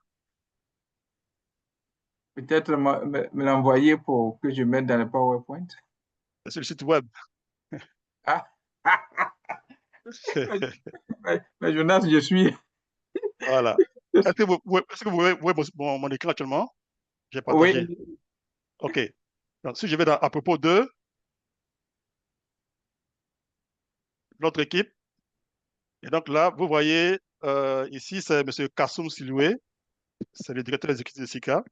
Peut-être me l'envoyer pour que je mette dans le PowerPoint. C'est le site web. Ah. Mais Jonas, je suis... Voilà. Est-ce que vous voyez mon écran actuellement? J'ai partagé. Oui. OK. Donc, si je vais à propos de notre équipe, et donc là, vous voyez, ici, c'est M. Kassoum Siloué, c'est le directeur exécutif de SICA.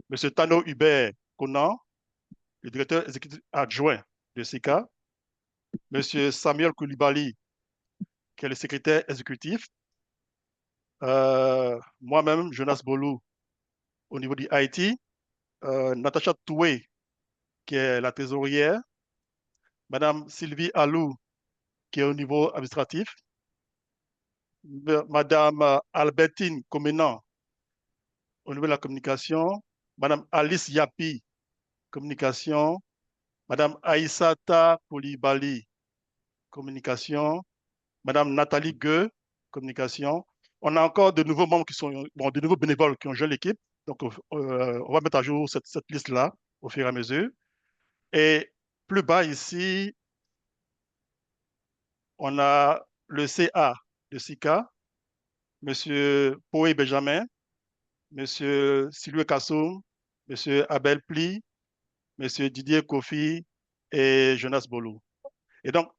M. Tano Hubert Conan, le directeur exécutif adjoint de SICA. M. Samuel Koulibaly, qui est le secrétaire exécutif. Moi-même, Jonas Bolou, au niveau du IT. Natacha Toué, qui est la trésorière. Madame Sylvie Alou, qui est au niveau administratif. Madame Albertine Comenan, au niveau de la communication. Madame Alice Yapi, communication. Madame Aïssata Koulibaly, communication. Madame Nathalie Gueux, communication. On a encore de nouveaux membres qui sont, bon, de nouveaux bénévoles qui ont joint l'équipe. Donc, on va mettre à jour cette liste-là au fur et à mesure. Et plus bas ici, on a le CA de SICA, M. Poé Benjamin, M. Silwe Kassoum, M. Abel Pli, M. Didier Kofi et Jonas Bolou. Et donc,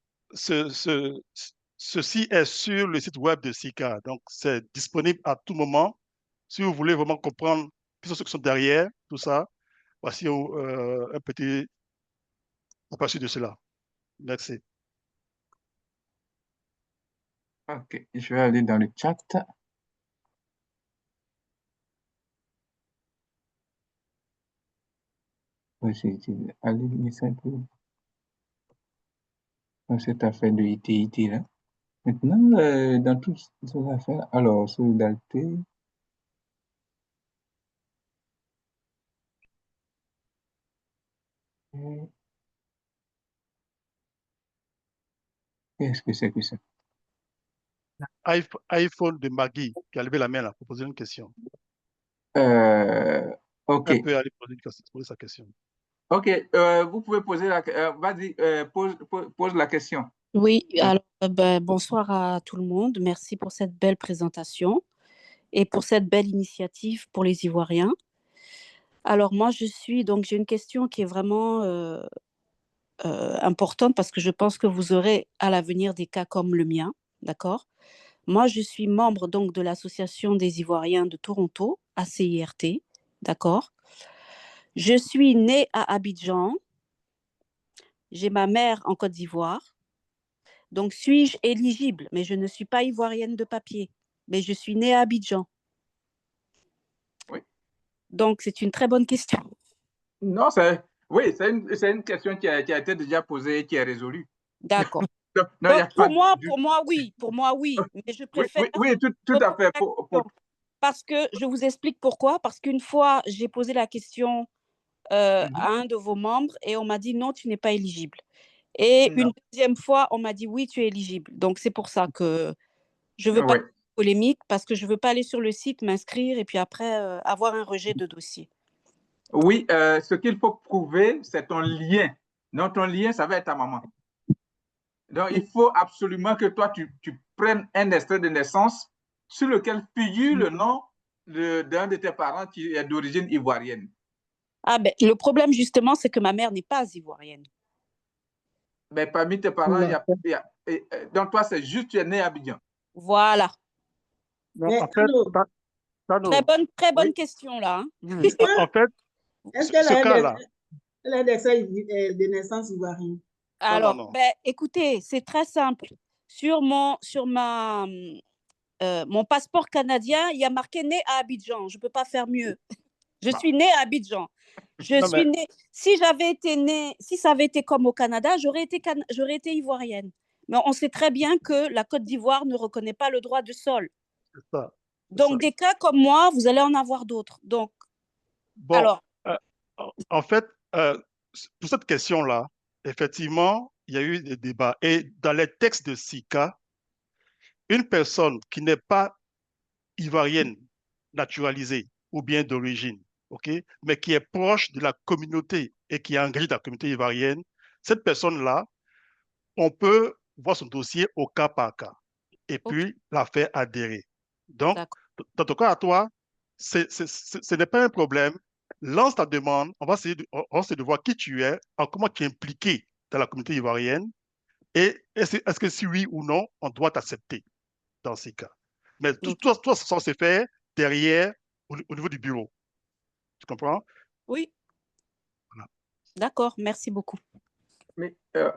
ceci est sur le site web de SICA. Donc, c'est disponible à tout moment. Si vous voulez vraiment comprendre qui sont ceux qui sont derrière tout ça, voici un petit aperçu de cela. Merci. Ok, je vais aller dans le chat. Dans cette affaire de ITIT là. Maintenant, dans toutes ces affaires, alors, solidarité. Qu'est-ce que c'est que ça? iPhone de Maggie, qui a levé la main là, pour poser une question. Ok. Elle peut aller poser sa question. Ok, vous pouvez poser la question. Vas-y, pose la question. Oui, alors bonsoir à tout le monde. Merci pour cette belle présentation et pour cette belle initiative pour les Ivoiriens. Alors moi, j'ai une question qui est vraiment importante parce que je pense que vous aurez à l'avenir des cas comme le mien, d'accord? Moi, je suis membre donc de l'Association des Ivoiriens de Toronto, ACIRT, d'accord? Je suis née à Abidjan. J'ai ma mère en Côte d'Ivoire. Donc, suis-je éligible? Mais je ne suis pas ivoirienne de papier. Mais je suis née à Abidjan. Oui. Donc, c'est une très bonne question. Non, oui, c'est une question qui a été déjà posée et qui est résolue. D'accord. Non, Donc, pour moi, oui. Mais je préfère... Oui, tout à fait. Parce que, je vous explique pourquoi. Parce qu'une fois, j'ai posé la question à un de vos membres et on m'a dit non, tu n'es pas éligible. Et une deuxième fois, on m'a dit oui, tu es éligible. Donc, c'est pour ça que je ne veux pas polémique parce que je ne veux pas aller sur le site, m'inscrire et puis après avoir un rejet de dossier. Oui, ce qu'il faut prouver, c'est ton lien. Non, ton lien, ça va être ta maman. Donc, il faut absolument que toi, tu prennes un extrait de naissance sur lequel figure le nom d'un de tes parents qui est d'origine ivoirienne. Ah ben, le problème, justement, c'est que ma mère n'est pas ivoirienne. Mais parmi tes parents, donc toi, c'est juste tu es né à Abidjan. Voilà. Donc, en fait, très bonne question, là. Hein. En fait, est-ce qu'elle a des extraits de naissance ivoirienne? Alors, non. Ben, écoutez, c'est très simple. Sur mon passeport canadien, il y a marqué né à Abidjan. Je ne peux pas faire mieux. Je suis née à Abidjan. Si ça avait été comme au Canada, j'aurais été ivoirienne. Mais on sait très bien que la Côte d'Ivoire ne reconnaît pas le droit de sol. Donc, des cas comme moi, vous allez en avoir d'autres. Donc, bon, alors. En fait, pour cette question-là, effectivement, il y a eu des débats. Et dans les textes de SICA, une personne qui n'est pas ivoirienne naturalisée ou bien d'origine, mais qui est proche de la communauté et qui est engagée dans la communauté ivoirienne, cette personne-là, on peut voir son dossier au cas par cas et puis la faire adhérer. Donc, dans ton cas à toi, ce n'est pas un problème. Lance ta demande, on va essayer de voir qui tu es, comment tu es impliqué dans la communauté ivoirienne et est-ce que si oui ou non, on doit t'accepter dans ces cas. Mais tout ça c'est censé faire derrière, au niveau du bureau. Tu comprends? Oui. Voilà. D'accord, merci beaucoup. Mais,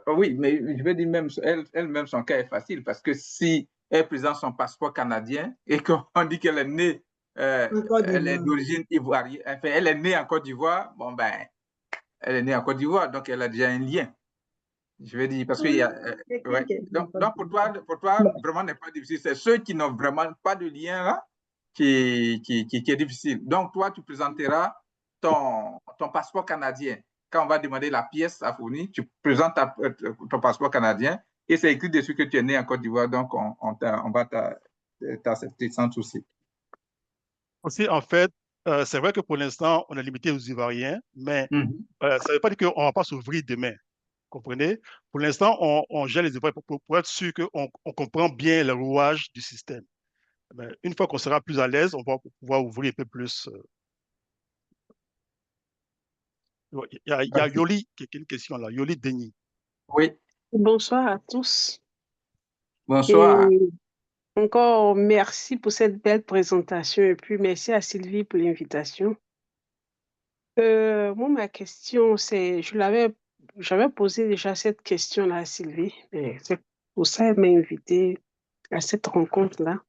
oui, mais je veux dire, même elle-même, son cas est facile parce que si elle présente son passeport canadien et qu'on dit qu'elle est née, elle est d'origine ivoirienne, enfin, elle est née en Côte d'Ivoire, bon ben, elle est née en Côte d'Ivoire, donc elle a déjà un lien. Je vais dire, parce qu'il y a... ouais. Donc, pour toi, vraiment, n'est pas difficile. C'est ceux qui n'ont vraiment pas de lien là qui est difficile. Donc, toi, tu présenteras ton passeport canadien. Quand on va demander la pièce à fournir, tu présentes ton passeport canadien et c'est écrit dessus que tu es né en Côte d'Ivoire. Donc, on va t'accepter sans souci. Aussi, en fait, c'est vrai que pour l'instant, on est limité aux Ivoiriens, mais ça ne veut pas dire qu'on ne va pas s'ouvrir demain. Comprenez? Pour l'instant, on gère les Ivoiriens pour être sûr qu'on comprend bien le rouage du système. Mais une fois qu'on sera plus à l'aise, on va pouvoir ouvrir un peu plus. Il y a Yoli qui a une question là. Yoli Denis. Oui. Bonsoir à tous. Bonsoir. Et encore merci pour cette belle présentation et puis merci à Sylvie pour l'invitation. Moi, ma question, c'est, j'avais posé déjà cette question-là à Sylvie, mais c'est pour ça qu'elle m'a invitée à cette rencontre-là.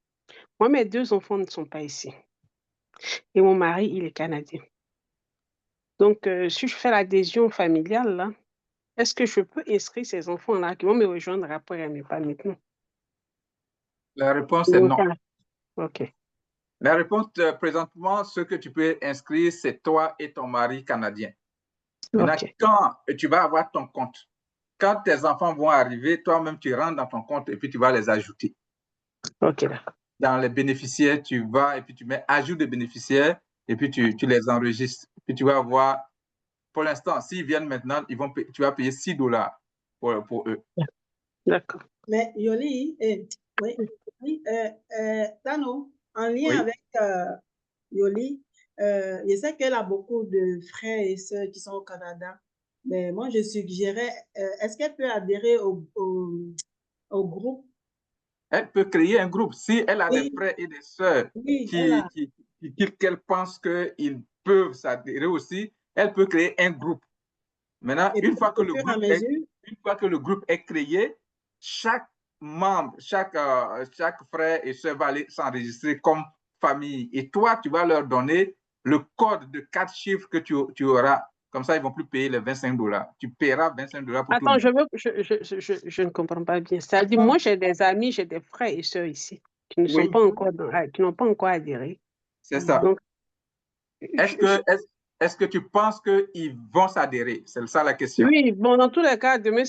Moi, mes 2 enfants ne sont pas ici. Et mon mari, il est canadien. Donc, si je fais l'adhésion familiale, là, est-ce que je peux inscrire ces enfants-là qui vont me rejoindre après, mais pas maintenant? La réponse est non. OK. La réponse, présentement, ce que tu peux inscrire, c'est toi et ton mari canadien. Maintenant, quand tu vas avoir ton compte, quand tes enfants vont arriver, toi-même, tu rentres dans ton compte et puis tu vas les ajouter. OK, d'accord. Dans les bénéficiaires, tu vas et puis tu mets ajout de bénéficiaires et puis tu les enregistres. Puis tu vas voir, pour l'instant, s'ils viennent maintenant, tu vas payer $6 pour eux. D'accord. Mais Yoli, Tano, en lien avec Yoli, je sais qu'elle a beaucoup de frères et sœurs qui sont au Canada, mais moi je suggérais, est-ce qu'elle peut adhérer au groupe? Elle peut créer un groupe. Si elle a des frères et des sœurs qu'elle pense qu'ils peuvent s'adhérer aussi, elle peut créer un groupe. Maintenant, une fois que le groupe est créé, chaque membre, chaque frère et sœur va aller s'enregistrer comme famille. Et toi, tu vas leur donner le code de 4 chiffres que tu auras. Comme ça, ils ne vont plus payer les $25. Tu paieras $25 pour tout le monde. Attends, je ne comprends pas bien. C'est-à-dire, moi, j'ai des amis, j'ai des frères et sœurs ici qui ne sont pas encore qui n'ont pas encore adhéré. C'est ça. Donc, est-ce que tu penses qu'ils vont s'adhérer? C'est ça la question. Oui, bon, dans tous les cas, demain,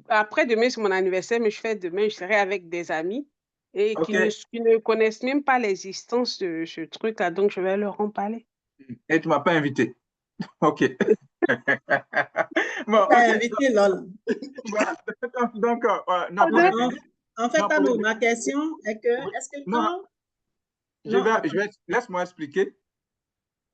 après-demain, c'est mon anniversaire, mais demain, je serai avec des amis et qui ne connaissent même pas l'existence de ce truc-là, donc je vais leur en parler. Et tu ne m'as pas invité. OK. Bon, invité, lol. Donc, non, en fait, ma question est que, est-ce que quand... Laisse-moi expliquer.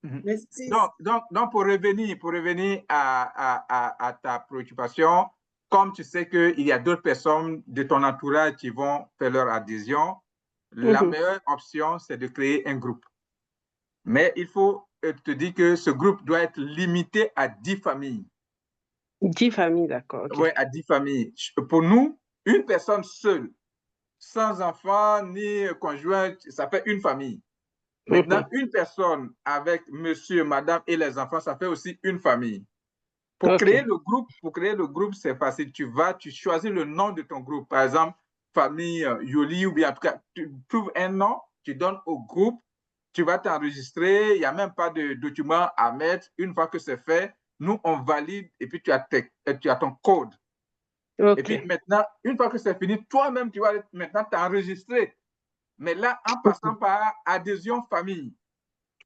Donc, pour revenir à ta préoccupation, comme tu sais qu'il y a d'autres personnes de ton entourage qui vont faire leur adhésion, la meilleure option, c'est de créer un groupe. Mais il faut te dire que ce groupe doit être limité à 10 familles. 10 familles, d'accord. Oui, à 10 familles. Pour nous, une personne seule, sans enfant ni conjoint, ça fait une famille. Maintenant, une personne avec monsieur, madame et les enfants, ça fait aussi une famille. Pour créer le groupe, c'est facile. Tu choisis le nom de ton groupe. Par exemple, famille Yoli, ou bien en tout cas, tu trouves un nom, tu donnes au groupe, tu vas t'enregistrer, il n'y a même pas de document à mettre. Une fois que c'est fait, nous, on valide et puis tu as ton code. Et puis maintenant, une fois que c'est fini, toi-même, tu vas maintenant t'enregistrer. Mais là, en passant par adhésion famille.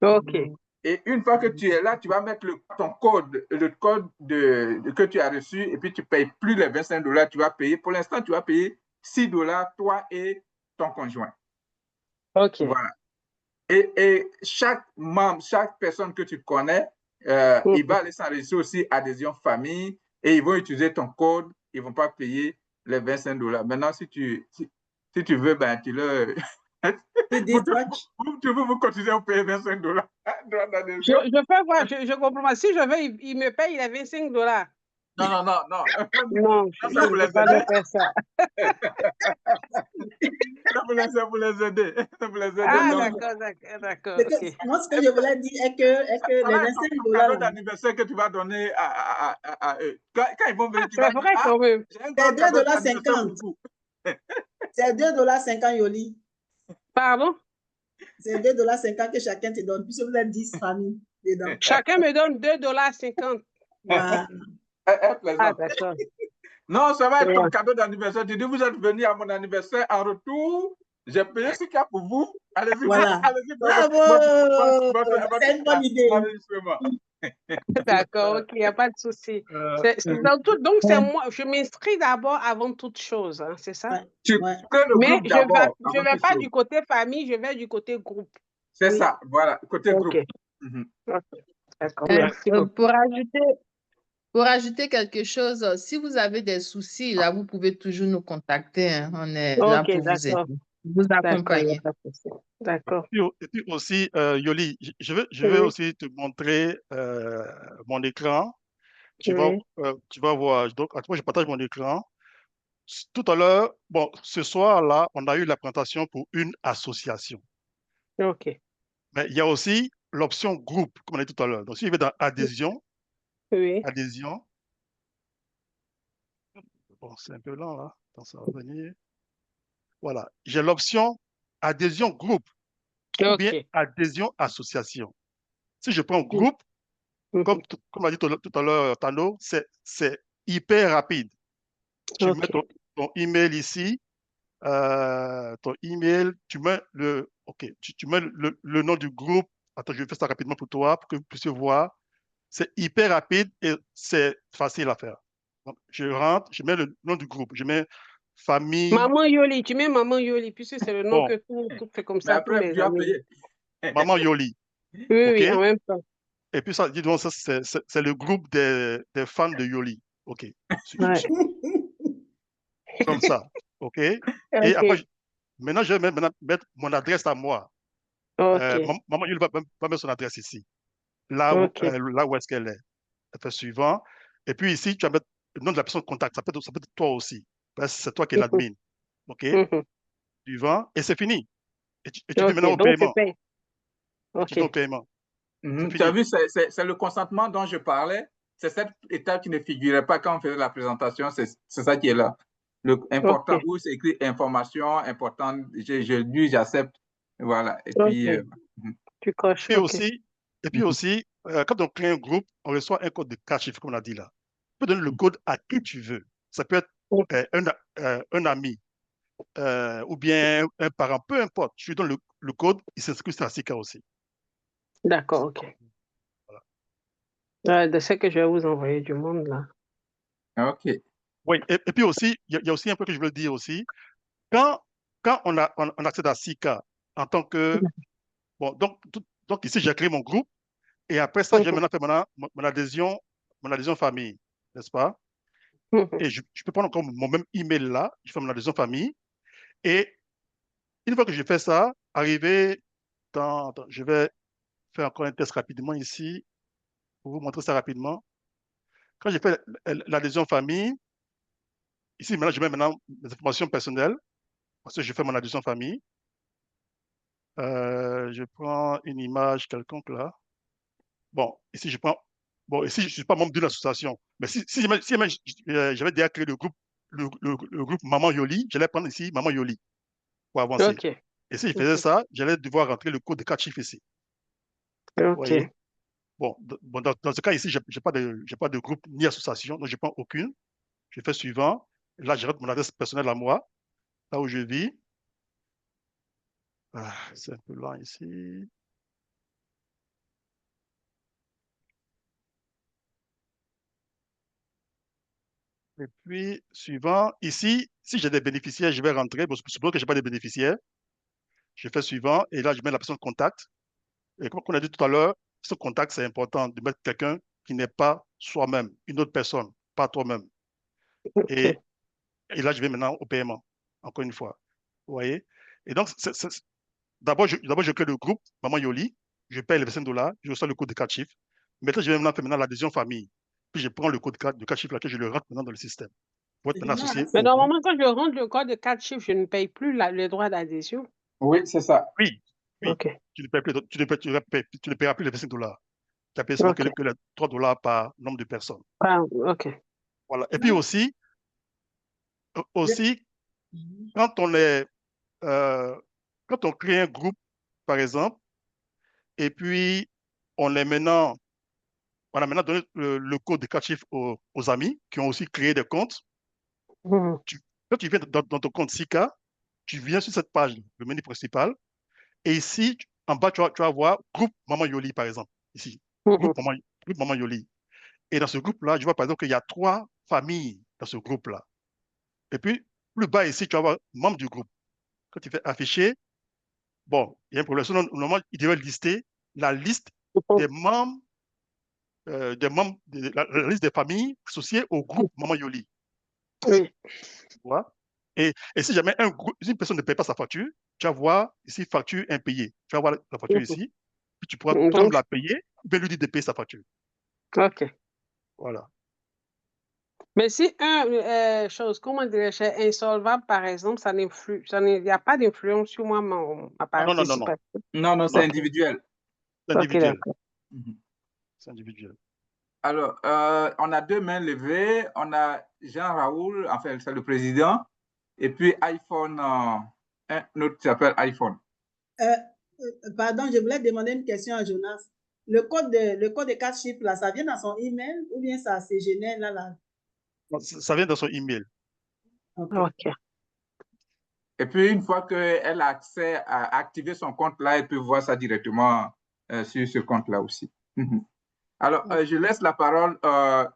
OK. Et une fois que tu es là, tu vas mettre ton code, le code que tu as reçu, et puis tu ne payes plus les $25, tu vas payer. Pour l'instant, tu vas payer $6, toi et ton conjoint. OK. Voilà. Et chaque membre, chaque personne que tu connais, il va aller s'enregistrer aussi adhésion famille, et ils vont utiliser ton code, ils ne vont pas payer les $25. Maintenant, si tu veux, ben, tu le... Tu veux vous continuer à payer $25 Je peux voir, je comprends. Si je veux, il me paye les $25. Non, non, non, non. Non, Ça, je c'est pour ne les peux pas leur aider. faire ça. C'est pour les aider. C'est pour les aider. Ah, Donc, d'accord, d'accord, d'accord, C'est que- ok. moi, ce que je voulais dire est que ça les va être 25 ton dollars, cadeau là, d'anniversaire que tu vas donner à eux. Quand ils vont venir, tu C'est vas dire, vrai ah, quand même. j'ai un c'est grand cadeau d'anniversaire pour 2,50 vous. $. C'est 2,50 $, Yoli. Pardon? C'est 2,50 $ que chacun te donne, puisque vous êtes 10 familles dedans. Chacun me donne 2,50 $. Voilà. Elle Ah, plaisante. d'accord. Non, ça va être ton Ouais. cadeau d'anniversaire. Tu dis, vous êtes venu à mon anniversaire. En retour, j'ai payé ce qu'il y a pour vous. Allez-y, Voilà. allez-y, Bravo! C'est une bonne idée. enregistrement. D'accord, ok, il n'y a pas de souci. Donc, c'est moi, je m'inscris d'abord avant toute chose, hein, c'est ça? Ouais, Tu ouais. crées le Mais groupe d'abord. je vais pas du côté famille, je vais du côté groupe. C'est Oui. ça, voilà, côté Ok. groupe. Mhm. Ok. D'accord, merci beaucoup. Pour ajouter quelque chose, si vous avez des soucis, là, vous pouvez toujours nous contacter, hein. On est là Ok, pour vous aider, d'accord. vous D'accord, il n'y a accompagner. pas de souci. D'accord. Et puis aussi, Yoli, je vais Oui, aussi te montrer mon écran. Tu oui. vas voir. Donc, moi, je partage mon écran. Tout à l'heure, bon, ce soir-là, on a eu la présentation pour une association. Ok. Mais il y a aussi l'option groupe, comme on a dit tout à l'heure. Donc, si je vais dans adhésion, Oui. bon, c'est un peu lent là. Attends, ça va venir. Voilà. J'ai l'option adhésion groupe ou bien Ok. adhésion association. Si je prends groupe, comme on a dit tout à l'heure, Tano, c'est hyper rapide. Tu mets Ok. ton email ici, tu mets tu mets le nom du groupe. Attends, je vais faire ça rapidement pour toi, pour que vous puissiez voir. C'est hyper rapide et c'est facile à faire. Donc, je rentre, je mets le nom du groupe, je mets famille. Maman Yoli, tu mets Maman Yoli, puisque c'est le nom Bon, que tout fait comme Mais ça, tous après, mes tu as amis. payé. Maman Yoli. Oui, OK? oui, en même temps. Et puis, ça, dis donc, ça, c'est le groupe des fans de Yoli. OK. Ouais. Comme ça. OK? Et Ok. après, maintenant, je vais mettre mon adresse à moi. Ok. Maman Yoli va mettre son adresse ici. Là Ok. là où est-ce qu'elle est. Elle fait suivant. Et puis ici, tu vas mettre le nom de la personne de contact. Ça peut être toi aussi. Parce que c'est toi qui es l'admin. OK? Suivant. Et c'est fini. Et tu viens maintenant Ok, au donc je paiement. paye. Et tu viens au Ok. paiement. C'est Tu as fini. vu, c'est le consentement dont je parlais. C'est cette étape qui ne figurait pas quand on faisait la présentation. C'est ça qui est là. Le important, Ok. où c'est écrit information importante, je dis, j'accepte. Voilà. Et puis, Ok. Tu coches. Et Ok. aussi, quand on crée un groupe, on reçoit un code de 4 chiffres, comme on a dit là. Tu peux donner le code à qui tu veux. Ça peut être un ami ou bien un parent, peu importe. Tu lui donnes le code, il s'inscrit sur Sika aussi. D'accord, ok. Voilà. De ce que je vais vous envoyer du monde là. OK. Oui, et puis aussi, il y a aussi un peu que je veux dire aussi. Quand on accède à Sika en tant que... Bon, donc ici, j'ai créé mon groupe et après ça, j'ai maintenant fait mon adhésion famille, n'est-ce pas? Et je peux prendre encore mon même email là, je fais mon adhésion famille. Et une fois que j'ai fait ça, je vais faire encore un test rapidement ici pour vous montrer ça rapidement. Quand j'ai fait l'adhésion famille, ici maintenant, je mets maintenant mes informations personnelles parce que je fais mon adhésion famille. Je prends une image quelconque là. Bon, ici ici je ne suis pas membre d'une association, mais si j'avais déjà créé le groupe Maman Yoli, j'allais prendre ici Maman Yoli pour avancer. Ok. Et si je faisais ça, j'allais devoir rentrer le code de 4 chiffres ici. Vous Ok. voyez? Bon, dans ce cas ici, je n'ai pas de groupe ni association, donc je ne prends aucune. Je fais suivant. Là, je rentre mon adresse personnelle à moi, là où je vis. C'est un peu lent ici. Et puis, suivant, ici, si j'ai des bénéficiaires, je vais rentrer. Bon, supposons que je n'ai pas de bénéficiaires. Je fais suivant et là, je mets la personne contact. Et comme on a dit tout à l'heure, ce contact, c'est important de mettre quelqu'un qui n'est pas soi-même, une autre personne, pas toi-même. Et, et là, je vais maintenant au paiement, encore une fois. Vous voyez? Et donc, d'abord, je crée le groupe Maman Yoli, je paye les $25, je reçois le code de 4 chiffres. Maintenant, je vais maintenant faire l'adhésion famille. puis je prends le code de 4 chiffres là que je le rentre maintenant dans le système. Pour être maintenant associé Mais au groupe. normalement, quand je rentre le code de 4 chiffres, je ne paye plus le droit d'adhésion. Oui, c'est ça. Oui, oui. OK. Tu ne paieras plus les $25. Tu as payé seulement OK. que les $3 par nombre de personnes. Ah, OK. Voilà. Et puis aussi, quand on est, quand on crée un groupe, par exemple, et puis on a maintenant donné le code de 4 chiffres aux amis qui ont aussi créé des comptes. Mhm. Quand tu viens dans ton compte Sika, tu viens sur cette page, le menu principal, et ici, en bas, tu vas voir groupe Maman Yoli, par exemple. Ici, Mhm. groupe Maman Yoli. Et dans ce groupe-là, je vois par exemple qu'il y a 3 familles dans ce groupe-là. Et puis, plus bas ici, tu vas voir membre du groupe. Quand tu fais afficher, bon, il y a un problème. Normalement, il devait lister la liste des membres, la liste des familles associées au groupe Maman Yoli. Oui. Tu vois? Et si jamais une personne ne paye pas sa facture, tu vas voir ici facture impayée. Tu vas voir la facture ici, puis tu pourras toi-même la payer, ou bien lui dire de payer sa facture. OK. Voilà. Mais si comment dirais-je, insolvable, par exemple, il n'y a pas d'influence sur moi, ma participation. Non, c'est individuel. C'est individuel. OK, d'accord. C'est individuel. Alors, on a 2 mains levées. On a Jean-Raoul, enfin, c'est le président, et puis iPhone, un autre qui s'appelle iPhone. Pardon, je voulais demander une question à Jonas. Le code de 4 chiffres, là, ça vient dans son email ou bien ça se génère là? Ça vient dans son email. OK. Et puis, une fois qu'elle a accès à activer son compte là, elle peut voir ça directement sur ce compte-là aussi. Alors, je laisse la parole.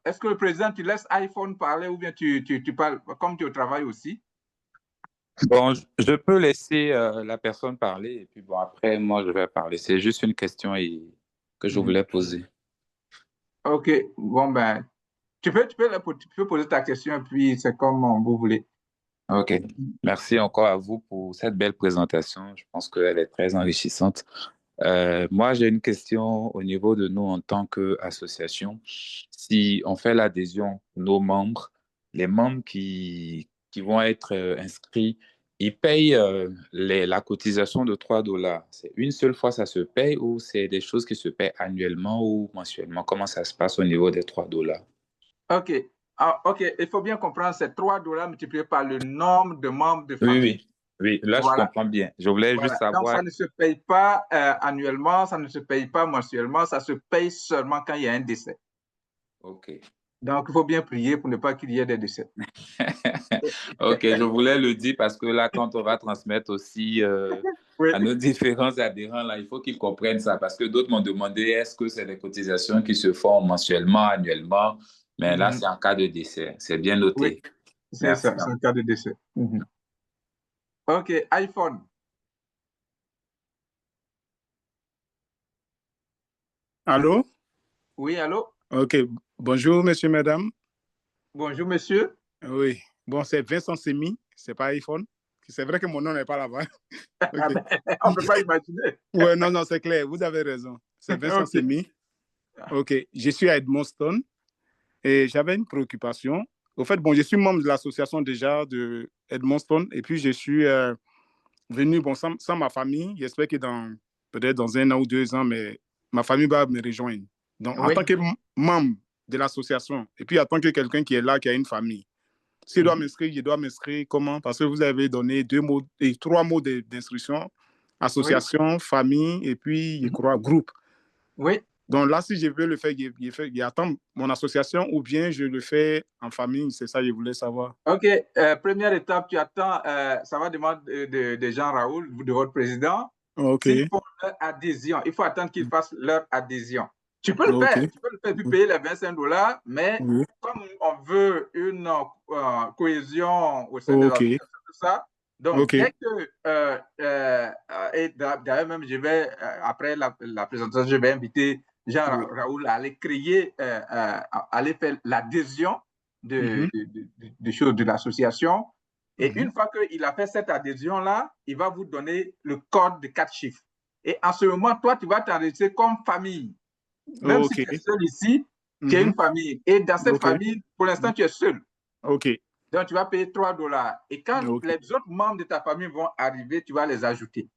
Est-ce que le président, tu laisses iPhone parler ou bien tu parles, comme tu es au travail aussi? Bon, je peux laisser la personne parler et puis bon, après, moi, je vais parler. C'est juste une question que je voulais poser. OK. Bon, ben, tu peux poser ta question et puis c'est comme vous voulez. OK. Merci encore à vous pour cette belle présentation. Je pense qu'elle est très enrichissante. Moi, j'ai une question au niveau de nous en tant qu'association. Si on fait l'adhésion, nos membres, les membres qui vont être inscrits, ils payent la cotisation de $3. C'est une seule fois ça se paye ou c'est des choses qui se payent annuellement ou mensuellement? Comment ça se passe au niveau des $3? OK. OK. Il faut bien comprendre, c'est $3 multiplié par le nombre de membres de famille. Oui. Là, voilà. Je comprends bien. Je voulais juste savoir. Donc, ça ne se paye pas annuellement, ça ne se paye pas mensuellement, ça se paye seulement quand il y a un décès. OK. Donc, il faut bien prier pour ne pas qu'il y ait des décès. OK, je voulais le dire parce que là, quand on va transmettre aussi à nos différents adhérents, là, il faut qu'ils comprennent ça parce que d'autres m'ont demandé est-ce que c'est des cotisations qui se font mensuellement, annuellement, mais là, c'est en cas de décès. C'est bien noté. Oui, c'est ça, c'est en cas de décès. OK, iPhone. Allô? Oui, allô? OK. Bonjour, monsieur, madame. Bonjour, monsieur. Oui. Bon, c'est Vincent Semi, c'est pas iPhone. C'est vrai que mon nom n'est pas là-bas. Okay. On ne peut pas imaginer. Oui, non, c'est clair. Vous avez raison. C'est Vincent Semi. OK. Je suis à Edmonton et j'avais une préoccupation. Au fait, bon, je suis membre de l'association déjà de Edmonton et puis je suis venu, bon, sans ma famille. J'espère que peut-être dans 1 an ou 2 ans, mais ma famille va me rejoindre. Donc, en tant que membre de l'association, et puis en tant que quelqu'un qui est là, qui a une famille, si je dois m'inscrire, je dois m'inscrire comment? Parce que vous avez donné 3 mots d'inscription, association, famille, et puis, je crois, groupe. Oui. Donc là, si je veux le faire, j'attends mon association ou bien je le fais en famille, c'est ça que je voulais savoir. OK. Première étape, tu attends, ça va demander de Jean-Raoul, de votre président. OK. S'ils font leur adhésion, il faut attendre qu'ils fassent leur adhésion. Tu peux le faire, puis payer les $25, mais comme on veut une cohésion au sein de l'association, tout ça, donc dès que, et d'ailleurs même, je vais, après la présentation, je vais inviter Jean-Raoul à aller créer, à aller faire l'adhésion de l'association. Et une fois qu'il a fait cette adhésion-là, il va vous donner le code de 4 chiffres. Et en ce moment, toi, tu vas t'enregistrer comme famille. Même si tu es seul ici, Tu es une famille. Et dans cette Ok. famille, pour l'instant, tu es seul. Ok. Donc, tu vas payer 3 $. Et quand Ok. les autres membres de ta famille vont arriver, tu vas les ajouter.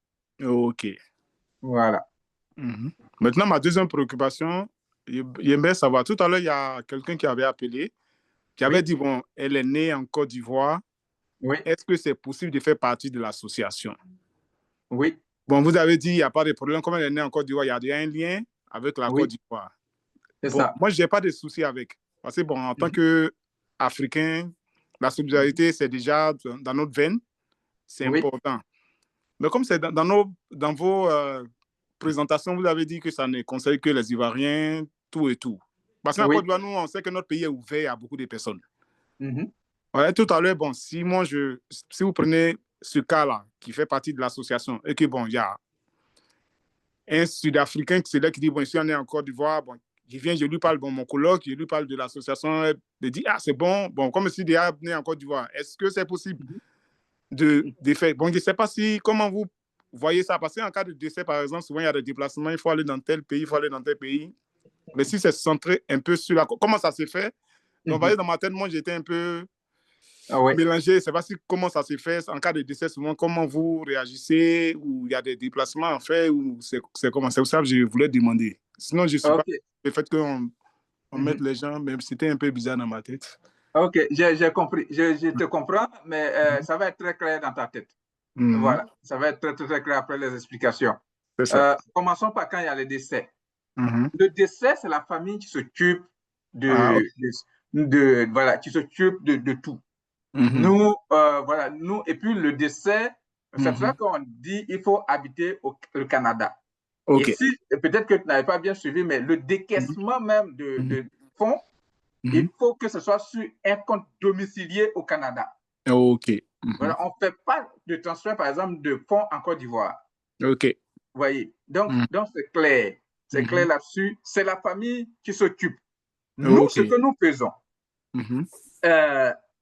Ok. Voilà. Maintenant, ma deuxième préoccupation, j'aimerais savoir, tout à l'heure, il y a quelqu'un qui avait appelé, qui avait dit, bon, elle est née en Côte d'Ivoire. Oui. Est-ce que c'est possible de faire partie de l'association? Oui. Bon, vous avez dit, il n'y a pas de problème. Comme elle est née en Côte d'Ivoire, il y a un lien avec la Côte d'Ivoire. C'est bon, ça. Moi, je n'ai pas de souci avec. Parce que, bon, en tant qu'Africain, la solidarité, c'est déjà dans notre veine. C'est important. Mais comme c'est dans vos présentations, vous avez dit que ça ne concerne que les Ivoiriens, tout et tout. Parce qu'en Côte d'Ivoire, nous, on sait que notre pays est ouvert à beaucoup de personnes. Ouais, tout à l'heure, bon, si vous prenez ce cas-là, qui fait partie de l'association, et que, bon, il y a un Sud-Africain qui dit, bon, si on est en Côte d'Ivoire, bon, je lui parle, bon, mon colloque, je lui parle de l'association, il dit, ah, c'est bon, comme si il est né en Côte d'Ivoire. Est-ce que c'est possible de faire? Bon, je ne sais pas comment vous voyez ça, parce qu'en cas de décès, par exemple, souvent il y a des déplacements, il faut aller dans tel pays, il faut aller dans tel pays. Mais si c'est centré un peu sur comment ça se fait? Donc, vous voyez, dans ma tête, moi, j'étais un peu mélangé. Je ne sais pas comment ça se fait. En cas de décès, souvent, comment vous réagissez? Ou il y a des déplacements à faire? Ou c'est comment? C'est ça que je voulais demander. Sinon, je ne suis pas le fait qu'on mette les gens, mais c'était un peu bizarre dans ma tête. Ok, j'ai compris. Je te comprends, mais ça va être très clair dans ta tête. Voilà, ça va être très, très, très clair après les explications. Commençons par quand il y a le décès. Le décès, c'est la famille qui s'occupe qui s'occupe de tout. Nous, et puis le décès, c'est pour ça qu'on dit il faut habiter au Canada. Et si, peut-être que tu n'avais pas bien suivi, mais le décaissement même de fonds, il faut que ce soit sur un compte domicilié au Canada. Voilà, on ne fait pas de transfert, par exemple, de fonds en Côte d'Ivoire. Vous voyez, donc c'est clair. C'est clair là-dessus. C'est la famille qui s'occupe. Nous, ce que nous faisons,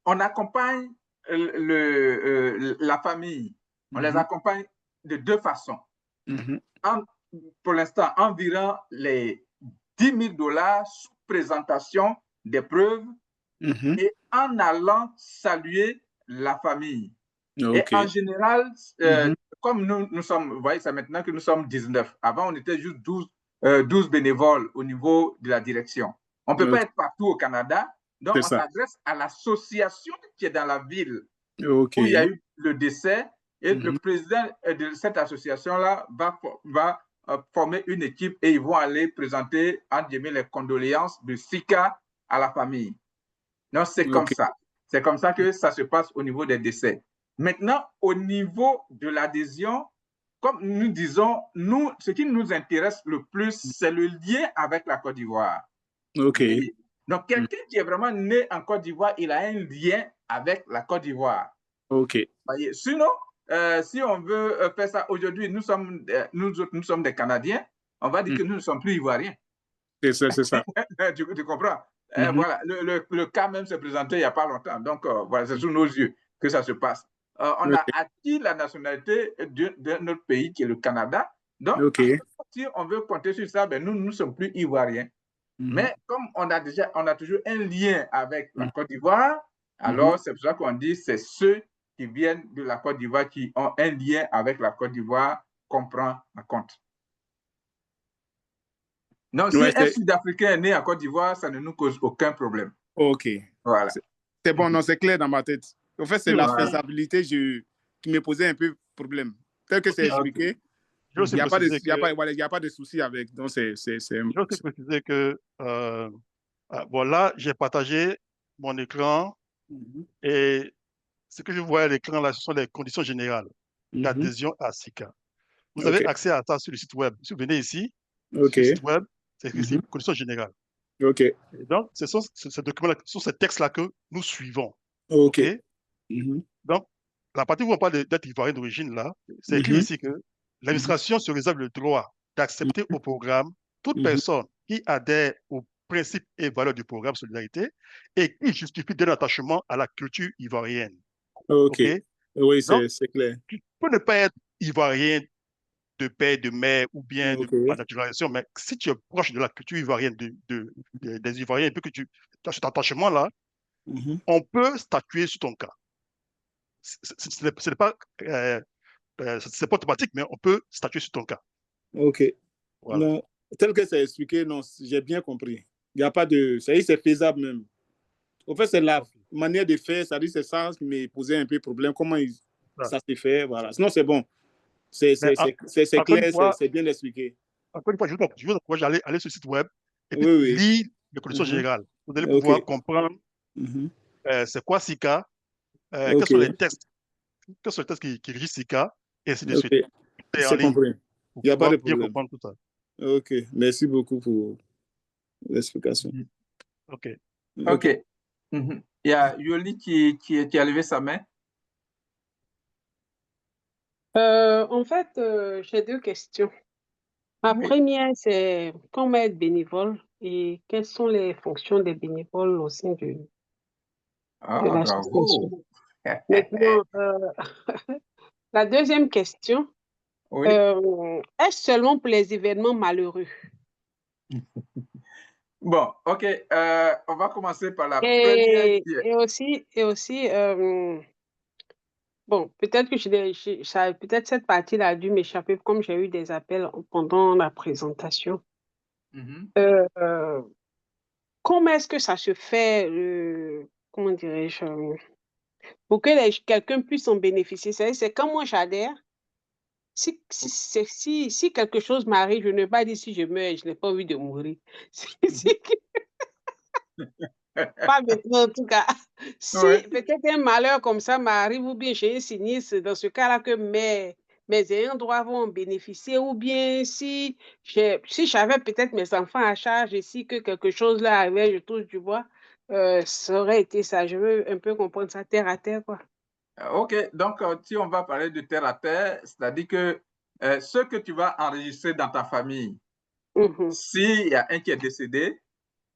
on accompagne la famille. On les accompagne de deux façons. Pour l'instant, environ les 10 000 $ sous présentation des preuves et en allant saluer la famille. Et en général, comme nous sommes, vous voyez, c'est maintenant que nous sommes 19. Avant, on était juste 12 bénévoles au niveau de la direction. On ne peut pas être partout au Canada, donc on s'adresse à l'association qui est dans la ville où il y a eu le décès. Et le président de cette association-là va former une équipe et ils vont aller présenter, entre guillemets, les condoléances de Sika à la famille. Donc, c'est comme ça. C'est comme ça que ça se passe au niveau des décès. Maintenant, au niveau de l'adhésion, comme nous disons, ce qui nous intéresse le plus, c'est le lien avec la Côte d'Ivoire. Donc, quelqu'un qui est vraiment né en Côte d'Ivoire, il a un lien avec la Côte d'Ivoire. Sinon, si on veut faire ça aujourd'hui, nous sommes des Canadiens, on va dire que nous ne sommes plus Ivoiriens. C'est ça. Tu comprends? Voilà, le cas même s'est présenté il n'y a pas longtemps. Donc, voilà, c'est sous nos yeux que ça se passe. On a acquis la nationalité de notre pays, qui est le Canada. Donc, si on veut compter sur ça, ben nous ne sommes plus Ivoiriens. Mais comme on a toujours un lien avec la Côte d'Ivoire, alors c'est pour ça qu'on dit c'est ceux qui viennent de la Côte d'Ivoire qui ont un lien avec la Côte d'Ivoire qu'on prend en compte. Donc, si un Sud-Africain est né en Côte d'Ivoire, ça ne nous cause aucun problème. Voilà. C'est bon, non, c'est clair dans ma tête. En fait, c'est la faisabilité qui me posait un peu problème. Tel que c'est expliqué, il n'y a pas de souci avec. Donc, je veux préciser que voilà, j'ai partagé mon écran et ce que je vois à l'écran là, ce sont les conditions générales d'adhésion à SICA. Vous avez accès à ça sur le site web. Si vous venez ici, sur le site web, c'est écrit ici, conditions générales. Et donc, ce sont ces documents-là, ce sont ces textes-là que nous suivons. Donc, la partie où on parle d'être ivoirien d'origine, là, c'est écrit ici que l'administration se réserve le droit d'accepter au programme toute personne qui adhère aux principes et valeurs du programme Solidarité et qui justifie d'un attachement à la culture ivoirienne. Oui, c'est clair. Tu peux ne pas être ivoirien de père, de mère ou bien par naturalisation, mais si tu es proche de la culture ivoirienne, des Ivoiriens, et puis que tu as cet attachement-là, on peut statuer sur ton cas. Ce n'est pas, c'est pas automatique, mais on peut statuer sur ton cas. Ok. Voilà. Non, tel que c'est expliqué, non, j'ai bien compris. Il n'y a pas de... C'est faisable même. En fait, c'est la manière de faire, c'est ça qui me posait un peu problème. Comment ça se fait, voilà. Sinon, c'est bon. C'est clair, c'est bien expliqué. Encore une fois, je vous encourage à aller sur le site web et puis lire les conditions générales. Vous allez pouvoir comprendre c'est quoi SICA, quels sont les textes qui régissent SICA, et ainsi de suite. C'est compris. Il n'y a pas de problème. Bien comprendre tout ça. Ok, merci beaucoup pour l'explication. Ok. Ok. Il y a Yoli qui a levé sa main. En fait, j'ai deux questions. Ma première, c'est comment être bénévole et quelles sont les fonctions des bénévoles au sein de l'association. Maintenant, la deuxième question, est-ce seulement pour les événements malheureux? Bon, ok, on va commencer par la première. Et aussi, bon, peut-être que peut-être cette partie-là a dû m'échapper comme j'ai eu des appels pendant la présentation. Comment est-ce que ça se fait, comment dirais-je, pour que quelqu'un puisse en bénéficier? C'est quand moi j'adhère, si quelque chose m'arrive, je ne vais pas dire si je meurs, je n'ai pas envie de mourir. Pas maintenant, en tout cas. Si peut-être un malheur comme ça m'arrive, ou bien j'ai un sinistre, dans ce cas-là, que mes ayants droit vont en bénéficier, ou bien si j'avais peut-être mes enfants à charge et si que quelque chose là arrivait, je touche du bois, ça aurait été ça. Je veux un peu comprendre ça terre à terre, quoi. Ok, donc si on va parler de terre à terre, c'est-à-dire que ce que tu vas enregistrer dans ta famille, s'il y a un qui est décédé,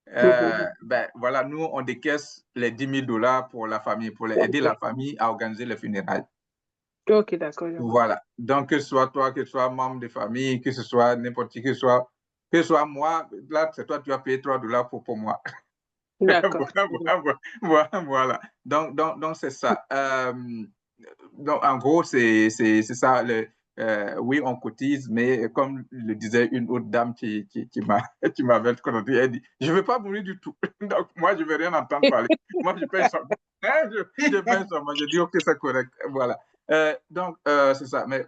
ben voilà, nous on décaisse les 10 000 $ pour la famille, pour aider la famille à organiser les funérailles. Ok, d'accord. Voilà, donc que ce soit toi, que ce soit membre de famille, que ce soit n'importe qui, que ce soit moi, là c'est toi, tu vas payer 3 $ pour moi. D'accord. Voilà. Donc c'est ça. Donc, en gros, c'est ça. Oui, on cotise, mais comme le disait une autre dame qui m'avait contacté, elle dit, je ne veux pas mourir du tout. Donc, moi, je ne veux rien entendre parler. Moi, je paye seulement. Je paye seulement. Je dis, OK, c'est correct. Voilà. Donc, c'est ça. Mais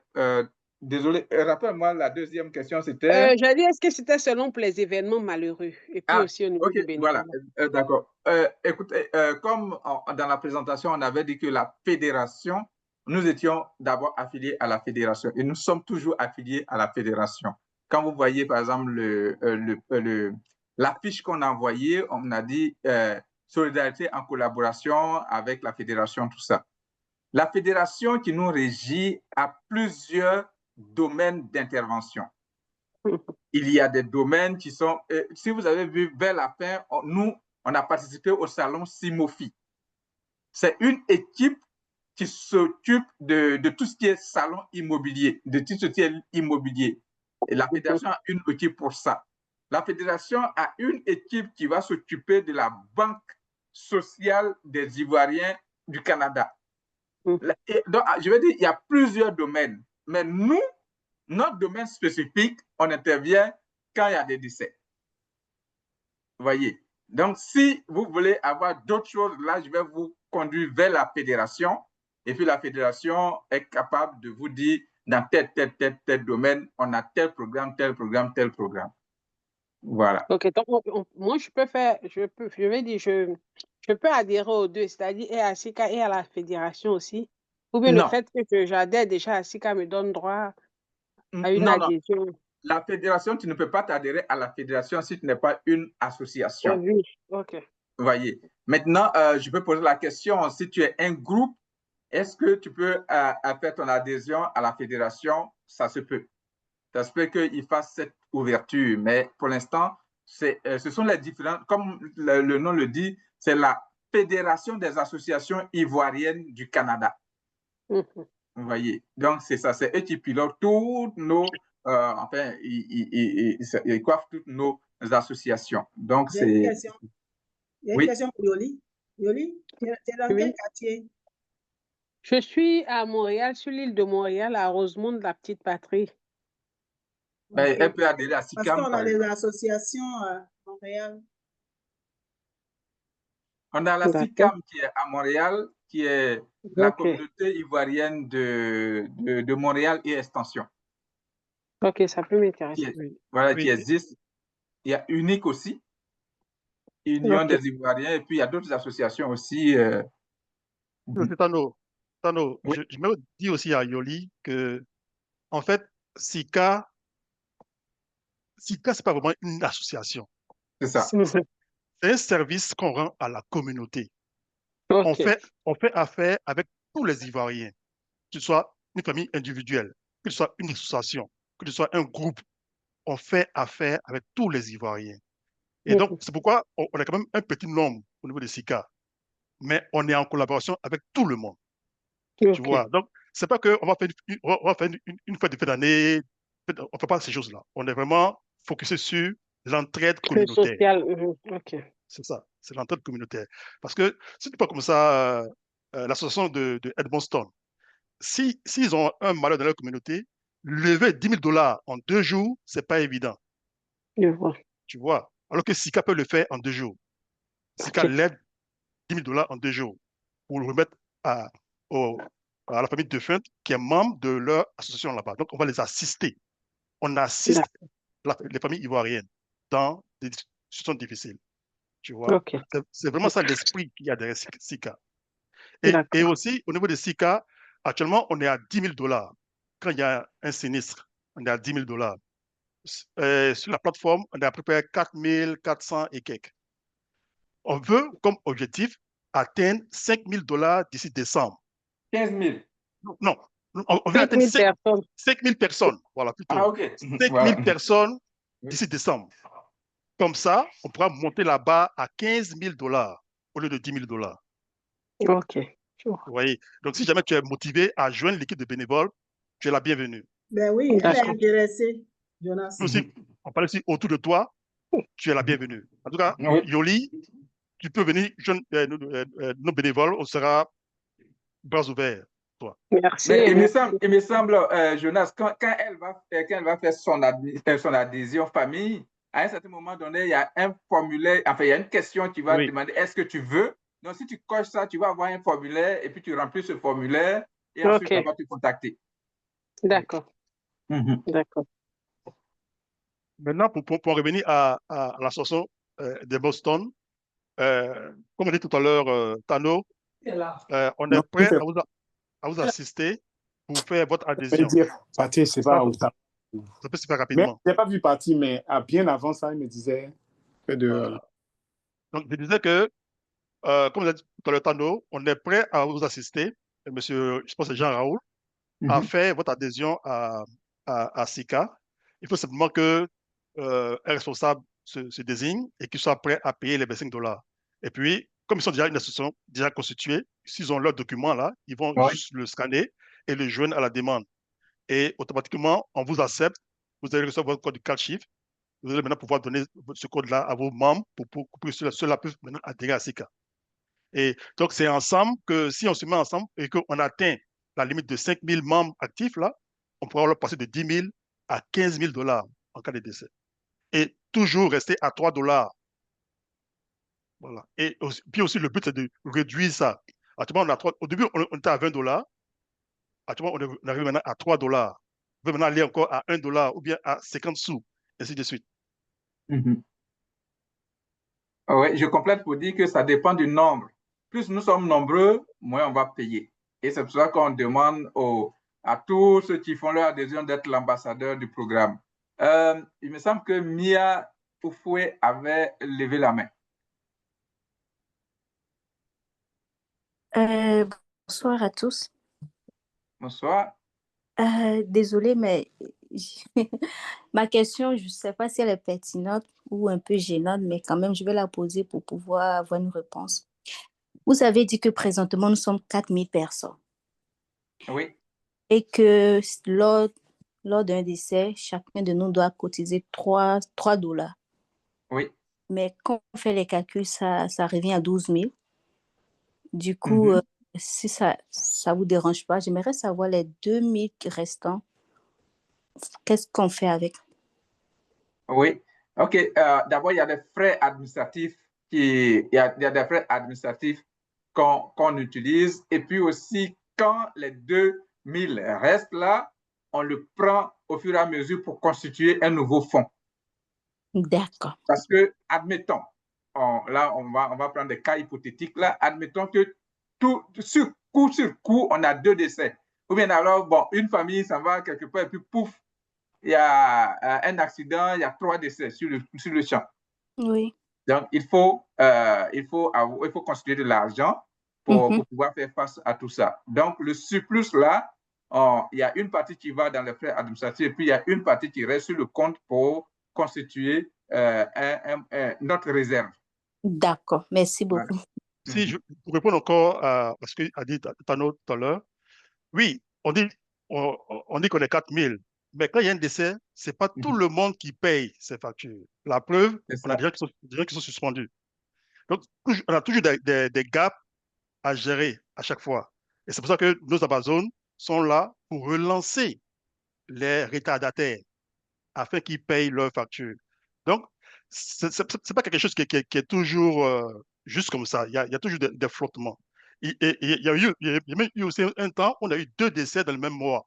désolé, rappelle-moi, la deuxième question, c'était... J'ai dit, est-ce que c'était selon pour les événements malheureux et puis aussi au niveau du bénévolat? Voilà, d'accord. Écoutez, comme dans la présentation, on avait dit que la fédération, nous étions d'abord affiliés à la fédération et nous sommes toujours affiliés à la fédération. Quand vous voyez, par exemple, l'affiche qu'on a envoyée, on a dit solidarité en collaboration avec la fédération, tout ça. La fédération qui nous régit a plusieurs domaines d'intervention. Il y a des domaines qui sont... si vous avez vu, vers la fin, nous, on a participé au salon Simofi. C'est une équipe qui s'occupe de tout ce qui est salon immobilier, de tout ce qui est immobilier. Et la fédération a une équipe pour ça. La fédération a une équipe qui va s'occuper de la banque sociale des Ivoiriens du Canada. Donc, je veux dire, il y a plusieurs domaines. Mais nous, notre domaine spécifique, on intervient quand il y a des décès. Vous voyez? Donc, si vous voulez avoir d'autres choses, là, je vais vous conduire vers la fédération. Et puis, la fédération est capable de vous dire, dans tel domaine, on a tel programme. Voilà. OK. Donc, moi, je peux adhérer aux deux, c'est-à-dire et à SICA et à la fédération aussi. Ou bien le fait que j'adhère déjà à SICA me donne droit à une adhésion. Non. La fédération, tu ne peux pas t'adhérer à la fédération si tu n'es pas une association. Oui, OK. Vous voyez. Maintenant, je peux poser la question, si tu es un groupe, est-ce que tu peux faire ton adhésion à la fédération? Ça se peut. Ça se peut qu'il fasse cette ouverture, mais pour l'instant, ce sont les différents, comme le nom le dit, c'est la Fédération des associations ivoiriennes du Canada. Vous voyez, donc c'est ça, c'est eux qui pilotent toutes nos, enfin, ils coiffent toutes nos associations. Donc J'ai une c'est... question. Il y a une Oui, question pour Yoli. Yoli, tu es dans quel Oui. quartier? Je suis à Montréal, sur l'île de Montréal, à Rosemont, la petite patrie. ben, Ok. elle peut adhérer à Parce SICAM, qu'on par a des exemple. associations à Montréal. On a la D'accord. SICAM qui est à Montréal, qui est la Ok. communauté ivoirienne de Montréal et Extension, Ok, ça peut qui, m'intéresser. est, voilà, qui Oui. existe. Il y a Unique aussi, Union Ok. des Ivoiriens, et puis il y a d'autres associations aussi. Monsieur Tano, Oui, je me dis aussi à Yoli que, en fait, SICA, SICA, c'est pas vraiment une association. c'est ça. C'est un service qu'on rend à la communauté. On Ok. fait, on fait affaire avec tous les Ivoiriens, que ce soit une famille individuelle, que ce soit une association, que ce soit un groupe. On fait affaire avec tous les Ivoiriens. Et donc, c'est pourquoi on a quand même un petit nombre au niveau de SICA, mais on est en collaboration avec tout le monde. Tu Ok. vois, donc, c'est pas qu'on va faire, on va faire une fête de fin d'année, on ne fait pas ces choses-là. On est vraiment focusé sur l'entraide Le communautaire. social. Ok. C'est ça, c'est l'entraide communautaire. Parce que si tu pas comme ça, l'association de Edmonston, s'ils ont un malheur dans leur communauté, lever 10 000 $ en 2 jours, c'est pas évident. Je vois. Tu vois, alors que SICA peut le faire en 2 jours. SICA Ok. l'aide 10 000 $ en 2 jours pour le remettre à, à la famille de défunte qui est membre de leur association là-bas. Donc, on va les assister. On assiste les familles ivoiriennes dans des situations difficiles. Tu vois, Ok. c'est vraiment ça l'esprit qu'il y a derrière SICA. Et D'accord. aussi, au niveau de SICA, actuellement, on est à 10 000 $. Quand il y a un sinistre, on est à 10 000 $. Sur la plateforme, on est à peu près 4 400 et quelques. On veut, comme objectif, atteindre 5 000 $ d'ici décembre. 15 000. Non, on veut 5 atteindre 000 personnes. 5 000 personnes, voilà, Ah, plutôt. OK. 5 Voilà. 000 personnes Oui. d'ici décembre. Comme ça, on pourra monter la barre à 15 000 $ au lieu de 10 000 $. Ok. Je vois. Vous voyez? Donc, si jamais tu es motivé à joindre l'équipe de bénévoles, tu es la bienvenue. Ben oui, elle est D'accord. intéressée, Jonas. Aussi, on parle aussi autour de toi, tu es la bienvenue. En tout cas, Oui. Yoli, tu peux venir joindre nos bénévoles, on sera bras ouverts, toi. Merci. Mais Merci. il me semble Jonas, quand elle va faire son adhésion famille, à un certain moment donné, il y a un formulaire, enfin, il y a une question qui va Oui, demander est-ce que tu veux? Donc, si tu coches ça, tu vas avoir un formulaire et puis tu remplis ce formulaire et ensuite, on Ok. va te contacter. D'accord. Mhm. D'accord. maintenant, pour revenir à la chanson de Boston, comme on dit tout à l'heure, Tano, on est Non, prêt à vous assister pour faire votre je vais adhésion. dire, partir, c'est Ça, pas autant. ça peut se faire Mais rapidement. je n'ai pas vu partir, mais bien avant ça, il me disait que de. Donc, je disais que, comme vous avez dit tout à l'heure, Tano, on est prêt à vous assister, monsieur, je pense que c'est Jean Raoul, à faire votre adhésion à SICA. Il faut simplement que un responsable se désigne et qu'il soit prêt à payer les 25 $. Et puis, comme ils sont déjà une association déjà constituée, s'ils ont leur document là, ils vont Oui. juste le scanner et le joindre à la demande. Et automatiquement, on vous accepte. Vous allez recevoir votre code de 4 chiffres. Vous allez maintenant pouvoir donner ce code-là à vos membres pour que ceux-là puissent maintenant adhérer à SICA. Et donc, c'est ensemble que si on se met ensemble et qu'on atteint la limite de 5 000 membres actifs, là, on pourra leur passer de 10 000 à 15 000 $ en cas de décès. Et toujours rester à 3 $. Voilà. Et aussi, puis aussi, le but, c'est de réduire ça. Actuellement, au début, on était à 20 $. Actuellement, on arrive maintenant à 3 $. On peut maintenant aller encore à 1 $ ou bien à 50 sous, ainsi de suite. Mhm. Oui, je complète pour dire que ça dépend du nombre. Plus nous sommes nombreux, moins on va payer. Et c'est pour ça qu'on demande à tous ceux qui font leur adhésion d'être l'ambassadeur du programme. Il me semble que Mia Oufoué avait levé la main. Bonsoir à tous. Bonsoir. Désolée, mais ma question, je ne sais pas si elle est pertinente ou un peu gênante, mais quand même, je vais la poser pour pouvoir avoir une réponse. Vous avez dit que présentement, nous sommes 4 000 personnes. Oui. et que lors d'un décès, chacun de nous doit cotiser 3 $. Oui. Mais quand on fait les calculs, ça revient à 12 000. Du coup, si ça vous dérange pas, j'aimerais savoir les 2 000 restants, qu'est-ce qu'on fait avec? Oui. OK. D'abord, il y a des frais administratifs il y a des frais administratifs qu'on utilise. Et puis aussi, quand les 2 000 restent là, on le prend au fur et à mesure pour constituer un nouveau fonds. D'accord. Parce que, admettons, là, on va prendre des cas hypothétiques. Là, admettons que sur coup, on a 2 décès. Ou bien alors, bon, une famille s'en va quelque part et puis pouf, il y a un accident, il y a 3 décès sur le champ. Oui. Donc, il faut constituer de l'argent pour pouvoir faire face à tout ça. Donc, le surplus là, il y a une partie qui va dans les frais administratifs et puis il y a une partie qui reste sur le compte pour constituer notre réserve. D'accord, merci beaucoup. Voilà. Si pour répondre encore à ce qu'a dit Tano tout à l'heure, oui, on dit qu'on est 4 000, mais quand il y a un décès, ce n'est pas tout le monde qui paye ces factures. La preuve, on a des gens qui sont suspendus. Donc, on a toujours des gaps à gérer à chaque fois. Et c'est pour ça que nos Amazones sont là pour relancer les retardataires afin qu'ils payent leurs factures. Donc, ce n'est pas quelque chose qui est toujours juste comme ça. Il y a toujours des flottements. Il y a même eu aussi un temps où on a eu 2 décès dans le même mois.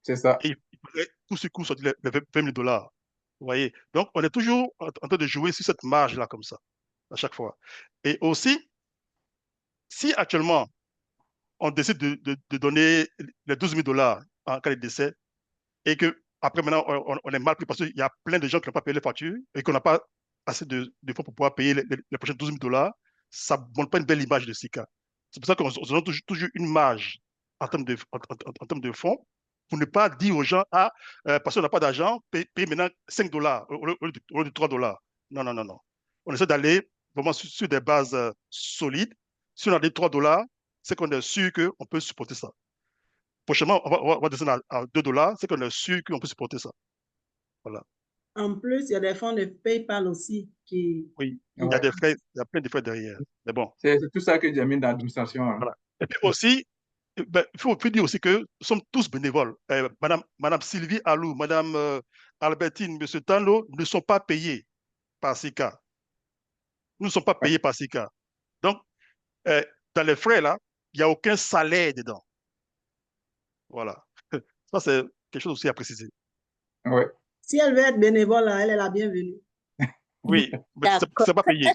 C'est ça. Et il fallait coup sur coup sortir les 20 000 $. Vous voyez? Donc, on est toujours en train de jouer sur cette marge-là comme ça, à chaque fois. Et aussi, si actuellement, on décide de donner les 12 000 $ en cas de décès, et que après maintenant, on est mal pris parce qu'il y a plein de gens qui n'ont pas payé les factures et qu'on n'a pas assez de fonds pour pouvoir payer les prochains 12 000 $, ça ne montre pas une belle image de SICA. C'est pour ça qu'on se donne toujours une marge en termes de fonds pour ne pas dire aux gens, parce qu'on n'a pas d'argent, paye maintenant 5 $ au lieu de 3 $. Non, non, non, non. On essaie d'aller vraiment sur des bases solides. Si on a des 3 $, c'est qu'on est sûr qu'on peut supporter ça. Prochainement, on va descendre à 2 $, c'est qu'on est sûr qu'on peut supporter ça. Voilà. En plus, il y a des fonds de PayPal aussi qui... Oui, il y a des frais, il y a plein de frais derrière. Mais bon. C'est tout ça que j'ai mis dans l'administration. Hein. Voilà. Et puis aussi, il faut dire aussi que nous sommes tous bénévoles. Madame Sylvie Alou, Madame Albertine, Monsieur Tano ne sont pas payés par SICA. Nous ne sommes pas payés par SICA. Donc, dans les frais, là, il n'y a aucun salaire dedans. Voilà. Ça, c'est quelque chose aussi à préciser. Oui. Si elle veut être bénévole, elle est la bienvenue. Oui, mais tu ne sais pas payer.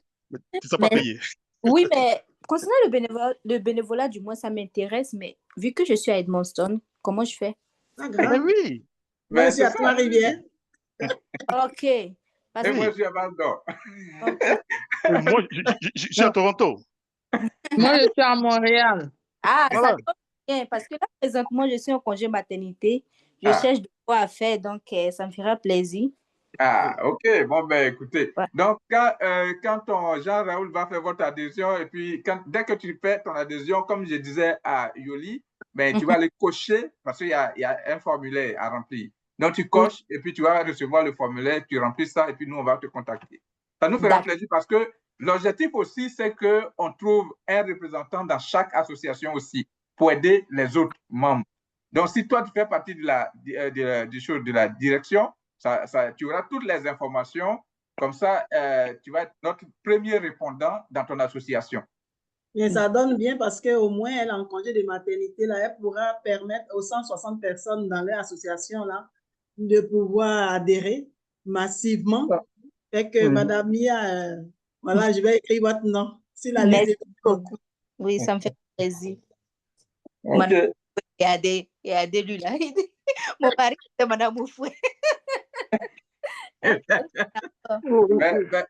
Tu sais pas payer. Oui, mais concernant le bénévolat, du moins, ça m'intéresse, mais vu que je suis à Edmonton, comment je fais? Pas grave. Mais oui. Moi, je suis à Trois-Rivières. OK. Et moi, je suis à Val-d'Or. Moi, je suis à Toronto. Moi, je suis à Montréal. Ah, Voilà. ça tombe bien, parce que là, présentement, je suis en congé maternité. Je cherche de quoi à faire, donc ça me fera plaisir. Ah, OK. Bon, ben, écoutez. Ouais. Donc, quand ton Jean-Raoul va faire votre adhésion, et puis dès que tu fais ton adhésion, comme je disais à Yoli, ben, tu vas aller cocher parce qu'il y a un formulaire à remplir. Donc, tu coches et puis tu vas recevoir le formulaire, tu remplis ça et puis nous, on va te contacter. Ça nous fera plaisir parce que l'objectif aussi, c'est qu'on trouve un représentant dans chaque association aussi pour aider les autres membres. Donc, si toi, tu fais partie de la direction, tu auras toutes les informations. Comme ça, tu vas être notre premier répondant dans ton association. Et ça donne bien parce qu'au moins, elle est en congé de maternité, là, elle pourra permettre aux 160 personnes dans leur association là, de pouvoir adhérer massivement. Fait que Madame Mia, voilà, je vais écrire votre nom. Si la liste est beaucoup. Oui, ça me fait plaisir. Okay. Il y a des lui là. Mon mari, c'est Madame Oufoué.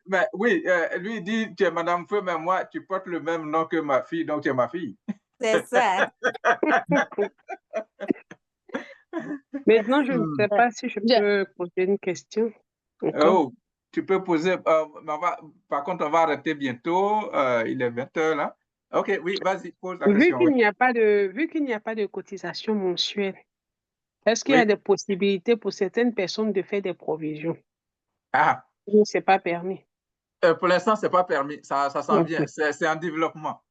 mais oui, lui il dit tu es Madame Feu, mais moi tu portes le même nom que ma fille, donc tu es ma fille. C'est ça. Maintenant, je ne sais pas si je peux poser une question. Oh, tu peux poser, par contre on va arrêter bientôt, il est 20h là. Ok, oui, vas-y, pose la question. Vu qu'il n'y a pas de cotisation mensuelle, Est-ce qu'il y Oui. a des possibilités pour certaines personnes de faire des provisions? Ah, Ou c'est pas permis? pour l'instant, c'est pas permis. Ça s'en Ok. vient. C'est en développement.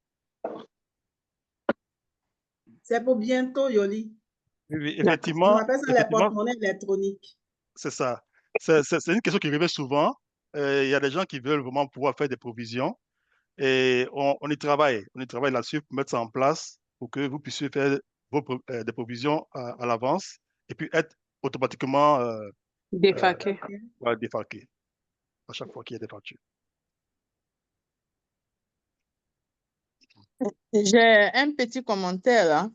C'est pour bientôt, Yoli. Oui, D'accord. On effectivement, appelle ça les porte-monnaies électroniques. c'est ça. C'est une question qui revient souvent. Il y a des gens qui veulent vraiment pouvoir faire des provisions et on y travaille. On y travaille là-dessus pour mettre ça en place pour que vous puissiez faire des provisions à l'avance et puis être automatiquement Défaqué. défalqué à chaque fois qu'il y a des factures. J'ai un petit commentaire là.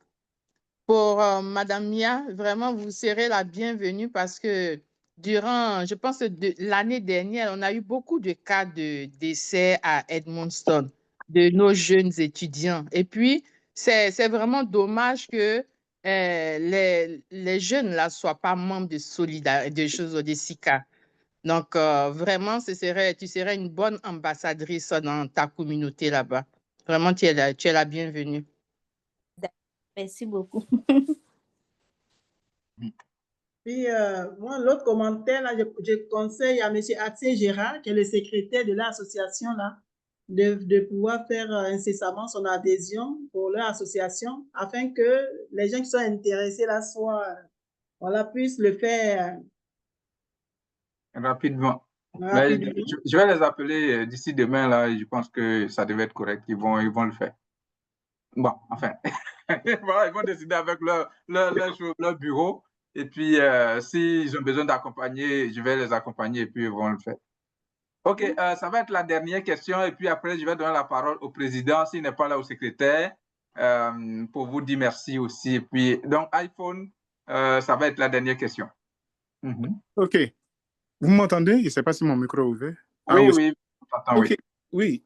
Pour Madame Mia, vraiment, vous serez la bienvenue parce que durant, je pense, l'année dernière, on a eu beaucoup de cas de décès à Edmundston de nos jeunes étudiants. Et puis, c'est vraiment dommage que les jeunes là soient pas membres de solidarité, de choses de SICA. Donc, vraiment, tu serais une bonne ambassadrice dans ta communauté là-bas. Vraiment, tu es la bienvenue. Merci beaucoup. Puis, moi, l'autre commentaire, là, je conseille à M. Atsé Gérard, qui est le secrétaire de l'association, là, de pouvoir faire incessamment son adhésion pour leur association afin que les gens qui sont intéressés là voilà, puissent le faire Rapidement. Mais rapidement. je vais les appeler d'ici demain, là, et je pense que ça devait être correct. Ils vont le faire. Bon, enfin, voilà, ils vont décider avec leur bureau. Et puis, s'ils ont besoin d'accompagner, je vais les accompagner et puis ils vont le faire. OK, ça va être la dernière question. Et puis après, je vais donner la parole au président, s'il n'est pas là, au secrétaire, pour vous dire merci aussi. Et puis, donc, iPhone, ça va être la dernière question. OK. Vous m'entendez? Je ne sais pas si mon micro est ouvert. Oui, oui, j'entends, OK, oui.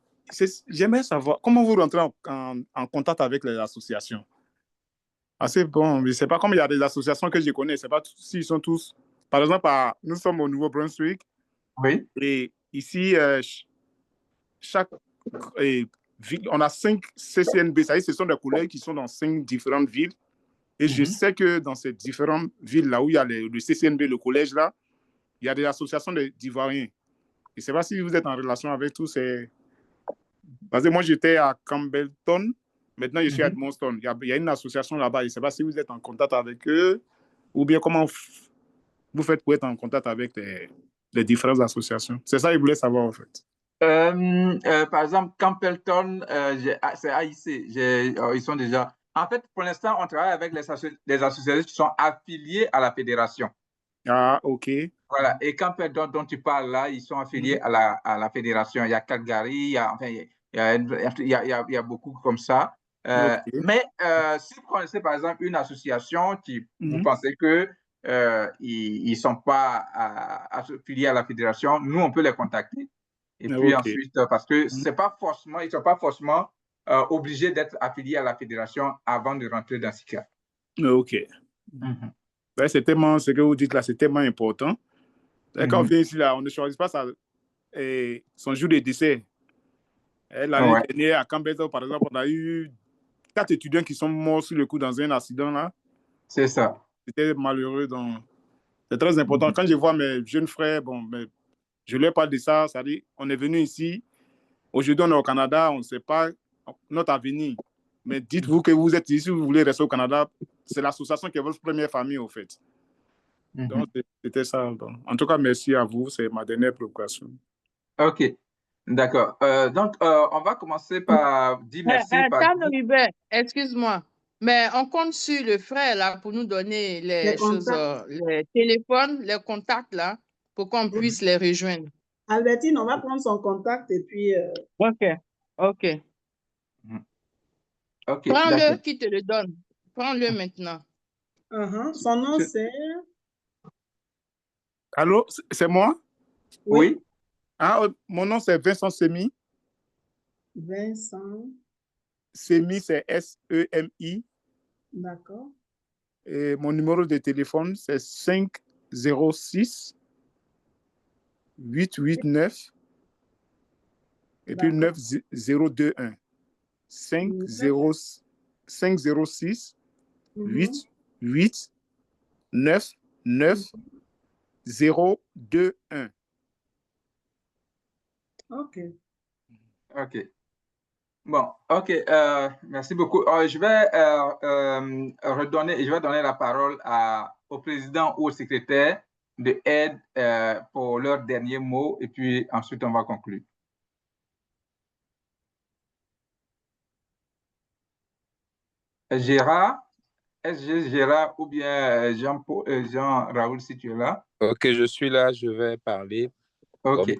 J'aimerais savoir comment vous rentrez en contact avec les associations. Assez bon, je ne sais pas, comme il y a des associations que je connais, je ne sais pas s'ils sont tous. Par exemple, nous sommes au Nouveau-Brunswick. Oui. Et ici, chaque ville, on a 5 CCNB, ça y est, ce sont des collègues qui sont dans 5 différentes villes. Et je sais que dans ces différentes villes, là où il y a le CCNB, le collège, là, il y a des associations d'Ivoiriens. Je ne sais pas si vous êtes en relation avec tous ces... Parce que moi, j'étais à Campbellton. Maintenant, je suis à Edmundston. Il y a une association là-bas. Je ne sais pas si vous êtes en contact avec eux ou bien comment vous faites pour être en contact avec les différentes associations. C'est ça que je voulais savoir, en fait. Par exemple, Campbellton, c'est AIC. Ils sont déjà... En fait, pour l'instant, on travaille avec les associations qui sont affiliées à la fédération. Ah, OK. Voilà. Et Campbellton dont tu parles là, ils sont affiliés à la fédération. Il y a Calgary, il y a beaucoup comme ça. Mais si vous connaissez par exemple une association qui vous pensez que ils sont pas affiliés à la fédération, nous on peut les contacter. Et puis ensuite, parce que c'est pas forcément, ils sont pas forcément obligés d'être affiliés à la fédération avant de rentrer dans SICA. OK. Ouais, c'est tellement, ce que vous dites là, c'est tellement important. Quand on vient ici, là, on ne choisit pas son jour de décès. L'année dernière, à Campbellton, par exemple, on a eu 4 étudiants qui sont morts sur le coup dans un accident là. C'est ça. C'était malheureux. Donc, c'est très important. Quand je vois mes jeunes frères, je leur parle de ça. Ça dit, on est venu ici. Aujourd'hui, on est au Canada. On ne sait pas notre avenir. Mais dites-vous que vous êtes ici, si vous voulez rester au Canada. C'est l'association qui est votre première famille, au fait. Donc, c'était ça. Donc, en tout cas, merci à vous. C'est ma dernière préoccupation. OK. D'accord. Donc, on va commencer par dire merci. Hubert, excuse-moi. Mais on compte sur le frère là pour nous donner les choses, les téléphones, les contacts là, pour qu'on puisse les rejoindre. Albertine, on va prendre son contact et puis... OK. Prends-le qui te le donne. Prends-le maintenant. Son nom, c'est... Allô, c'est moi? Oui. Ah, mon nom, c'est Vincent Semi. Vincent. Semi, c'est S-E-M-I. D'accord. Et mon numéro de téléphone, c'est 506 889 et puis 9021. 506 88 99-021. OK. OK. Bon, OK. Merci beaucoup. Je vais donner la parole au président ou au secrétaire de aide pour leur dernier mot et puis ensuite on va conclure. Gérard, est-ce Gérard ou bien Jean Raoul, si tu es là? OK, je suis là, je vais parler. OK.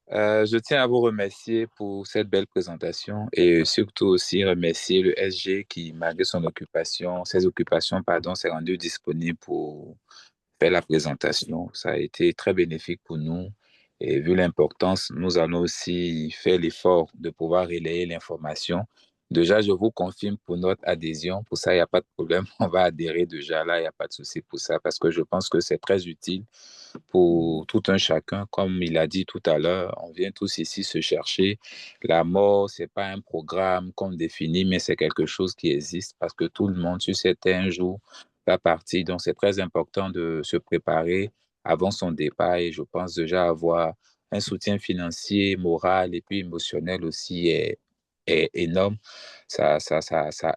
Je tiens à vous remercier pour cette belle présentation et surtout aussi remercier le SG qui, malgré ses occupations, s'est rendu disponible pour faire la présentation. Ça a été très bénéfique pour nous et vu l'importance, nous allons aussi faire l'effort de pouvoir relayer l'information. Déjà, je vous confirme pour notre adhésion. Pour ça, il n'y a pas de problème. On va adhérer déjà là, il n'y a pas de souci pour ça parce que je pense que c'est très utile pour tout un chacun. Comme il a dit tout à l'heure, on vient tous ici se chercher. La mort, ce n'est pas un programme qu'on définit, mais c'est quelque chose qui existe parce que tout le monde, sur certains jours, va partir. Donc, c'est très important de se préparer avant son départ et je pense déjà avoir un soutien financier, moral et puis émotionnel aussi est énorme. Ça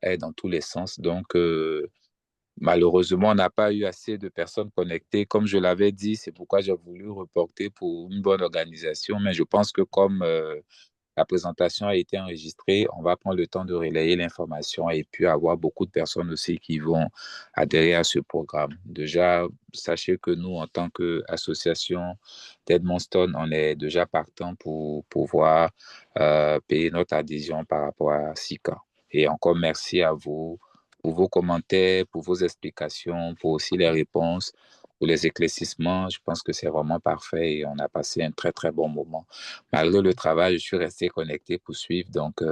aide dans tous les sens. Donc, malheureusement, on n'a pas eu assez de personnes connectées. Comme je l'avais dit, c'est pourquoi j'ai voulu reporter pour une bonne organisation. Mais je pense que comme la présentation a été enregistrée, on va prendre le temps de relayer l'information et puis avoir beaucoup de personnes aussi qui vont adhérer à ce programme. Déjà, sachez que nous, en tant qu'association d'Edmonton, on est déjà partant pour pouvoir payer notre adhésion par rapport à SICA. Et encore merci à vous pour vos commentaires, pour vos explications, pour aussi les réponses, pour les éclaircissements. Je pense que c'est vraiment parfait et on a passé un très, très bon moment. Malgré le travail, je suis resté connecté pour suivre. Donc,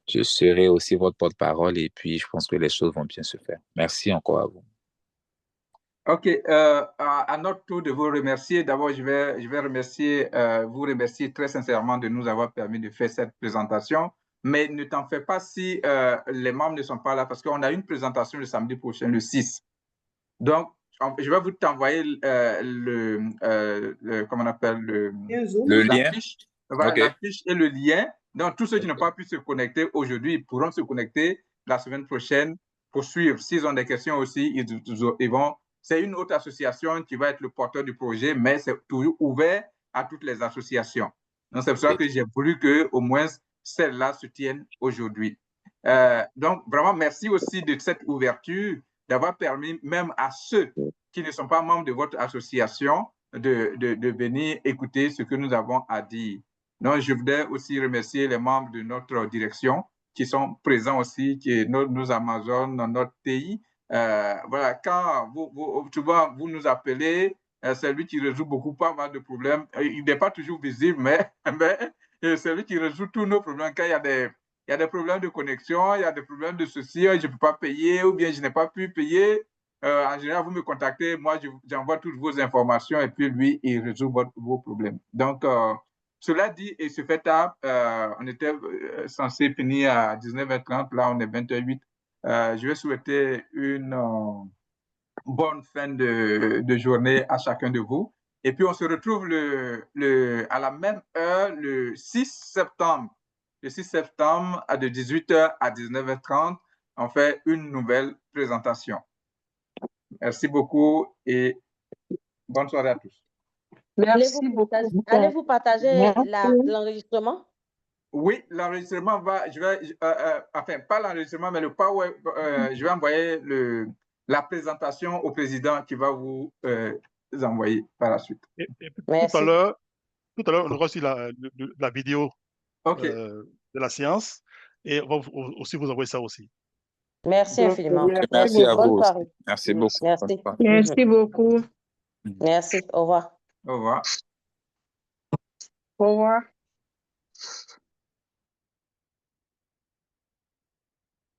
je serai aussi votre porte-parole et puis je pense que les choses vont bien se faire. Merci encore à vous. OK. À notre tour de vous remercier. D'abord, je vais vous remercier très sincèrement de nous avoir permis de faire cette présentation. Mais ne t'en fais pas si les membres ne sont pas là parce qu'on a une présentation le samedi prochain, le 6. Donc, je vais vous t'envoyer comment on appelle le lien. Voilà, la fiche et le lien. Donc, tous ceux qui n'ont pas pu se connecter aujourd'hui, ils pourront se connecter la semaine prochaine pour suivre. S'ils ont des questions aussi, ils vont. C'est une autre association qui va être le porteur du projet, mais c'est toujours ouvert à toutes les associations. Donc, c'est pour ça que j'ai voulu qu'au moins celles-là se tiennent aujourd'hui. Donc, vraiment, merci aussi de cette ouverture, d'avoir permis même à ceux qui ne sont pas membres de votre association de venir écouter ce que nous avons à dire. Donc, je voudrais aussi remercier les membres de notre direction qui sont présents aussi, qui est nos Amazones dans notre pays. Voilà, quand vous nous appelez, c'est lui qui résout pas mal de problèmes. Il n'est pas toujours visible, mais c'est lui qui résout tous nos problèmes. Quand il y a des problèmes de connexion, il y a des problèmes de ceci, je ne peux pas payer ou bien je n'ai pas pu payer. En général, vous me contactez, moi, j'envoie toutes vos informations et puis lui, il résout vos problèmes. Donc, cela dit, et ce fait tard, on était censé finir à 19h30, là, on est 20h08. Je vais souhaiter une bonne fin de journée à chacun de vous. Et puis, on se retrouve à la même heure le 6 septembre. Le 6 septembre, de 18h à 19h30, on fait une nouvelle présentation. Merci beaucoup et bonne soirée à tous. Merci beaucoup. Allez-vous partager l'enregistrement? Oui, l'enregistrement va, enfin, pas l'enregistrement, mais le power, je vais envoyer la présentation au président qui va vous envoyer par la suite. Et puis, tout à l'heure, on aura aussi la vidéo de la séance et on va aussi vous envoyer ça aussi. Merci infiniment. Merci à vous. Merci beaucoup. Merci. Merci beaucoup. Merci. Au revoir. Au revoir. Au revoir.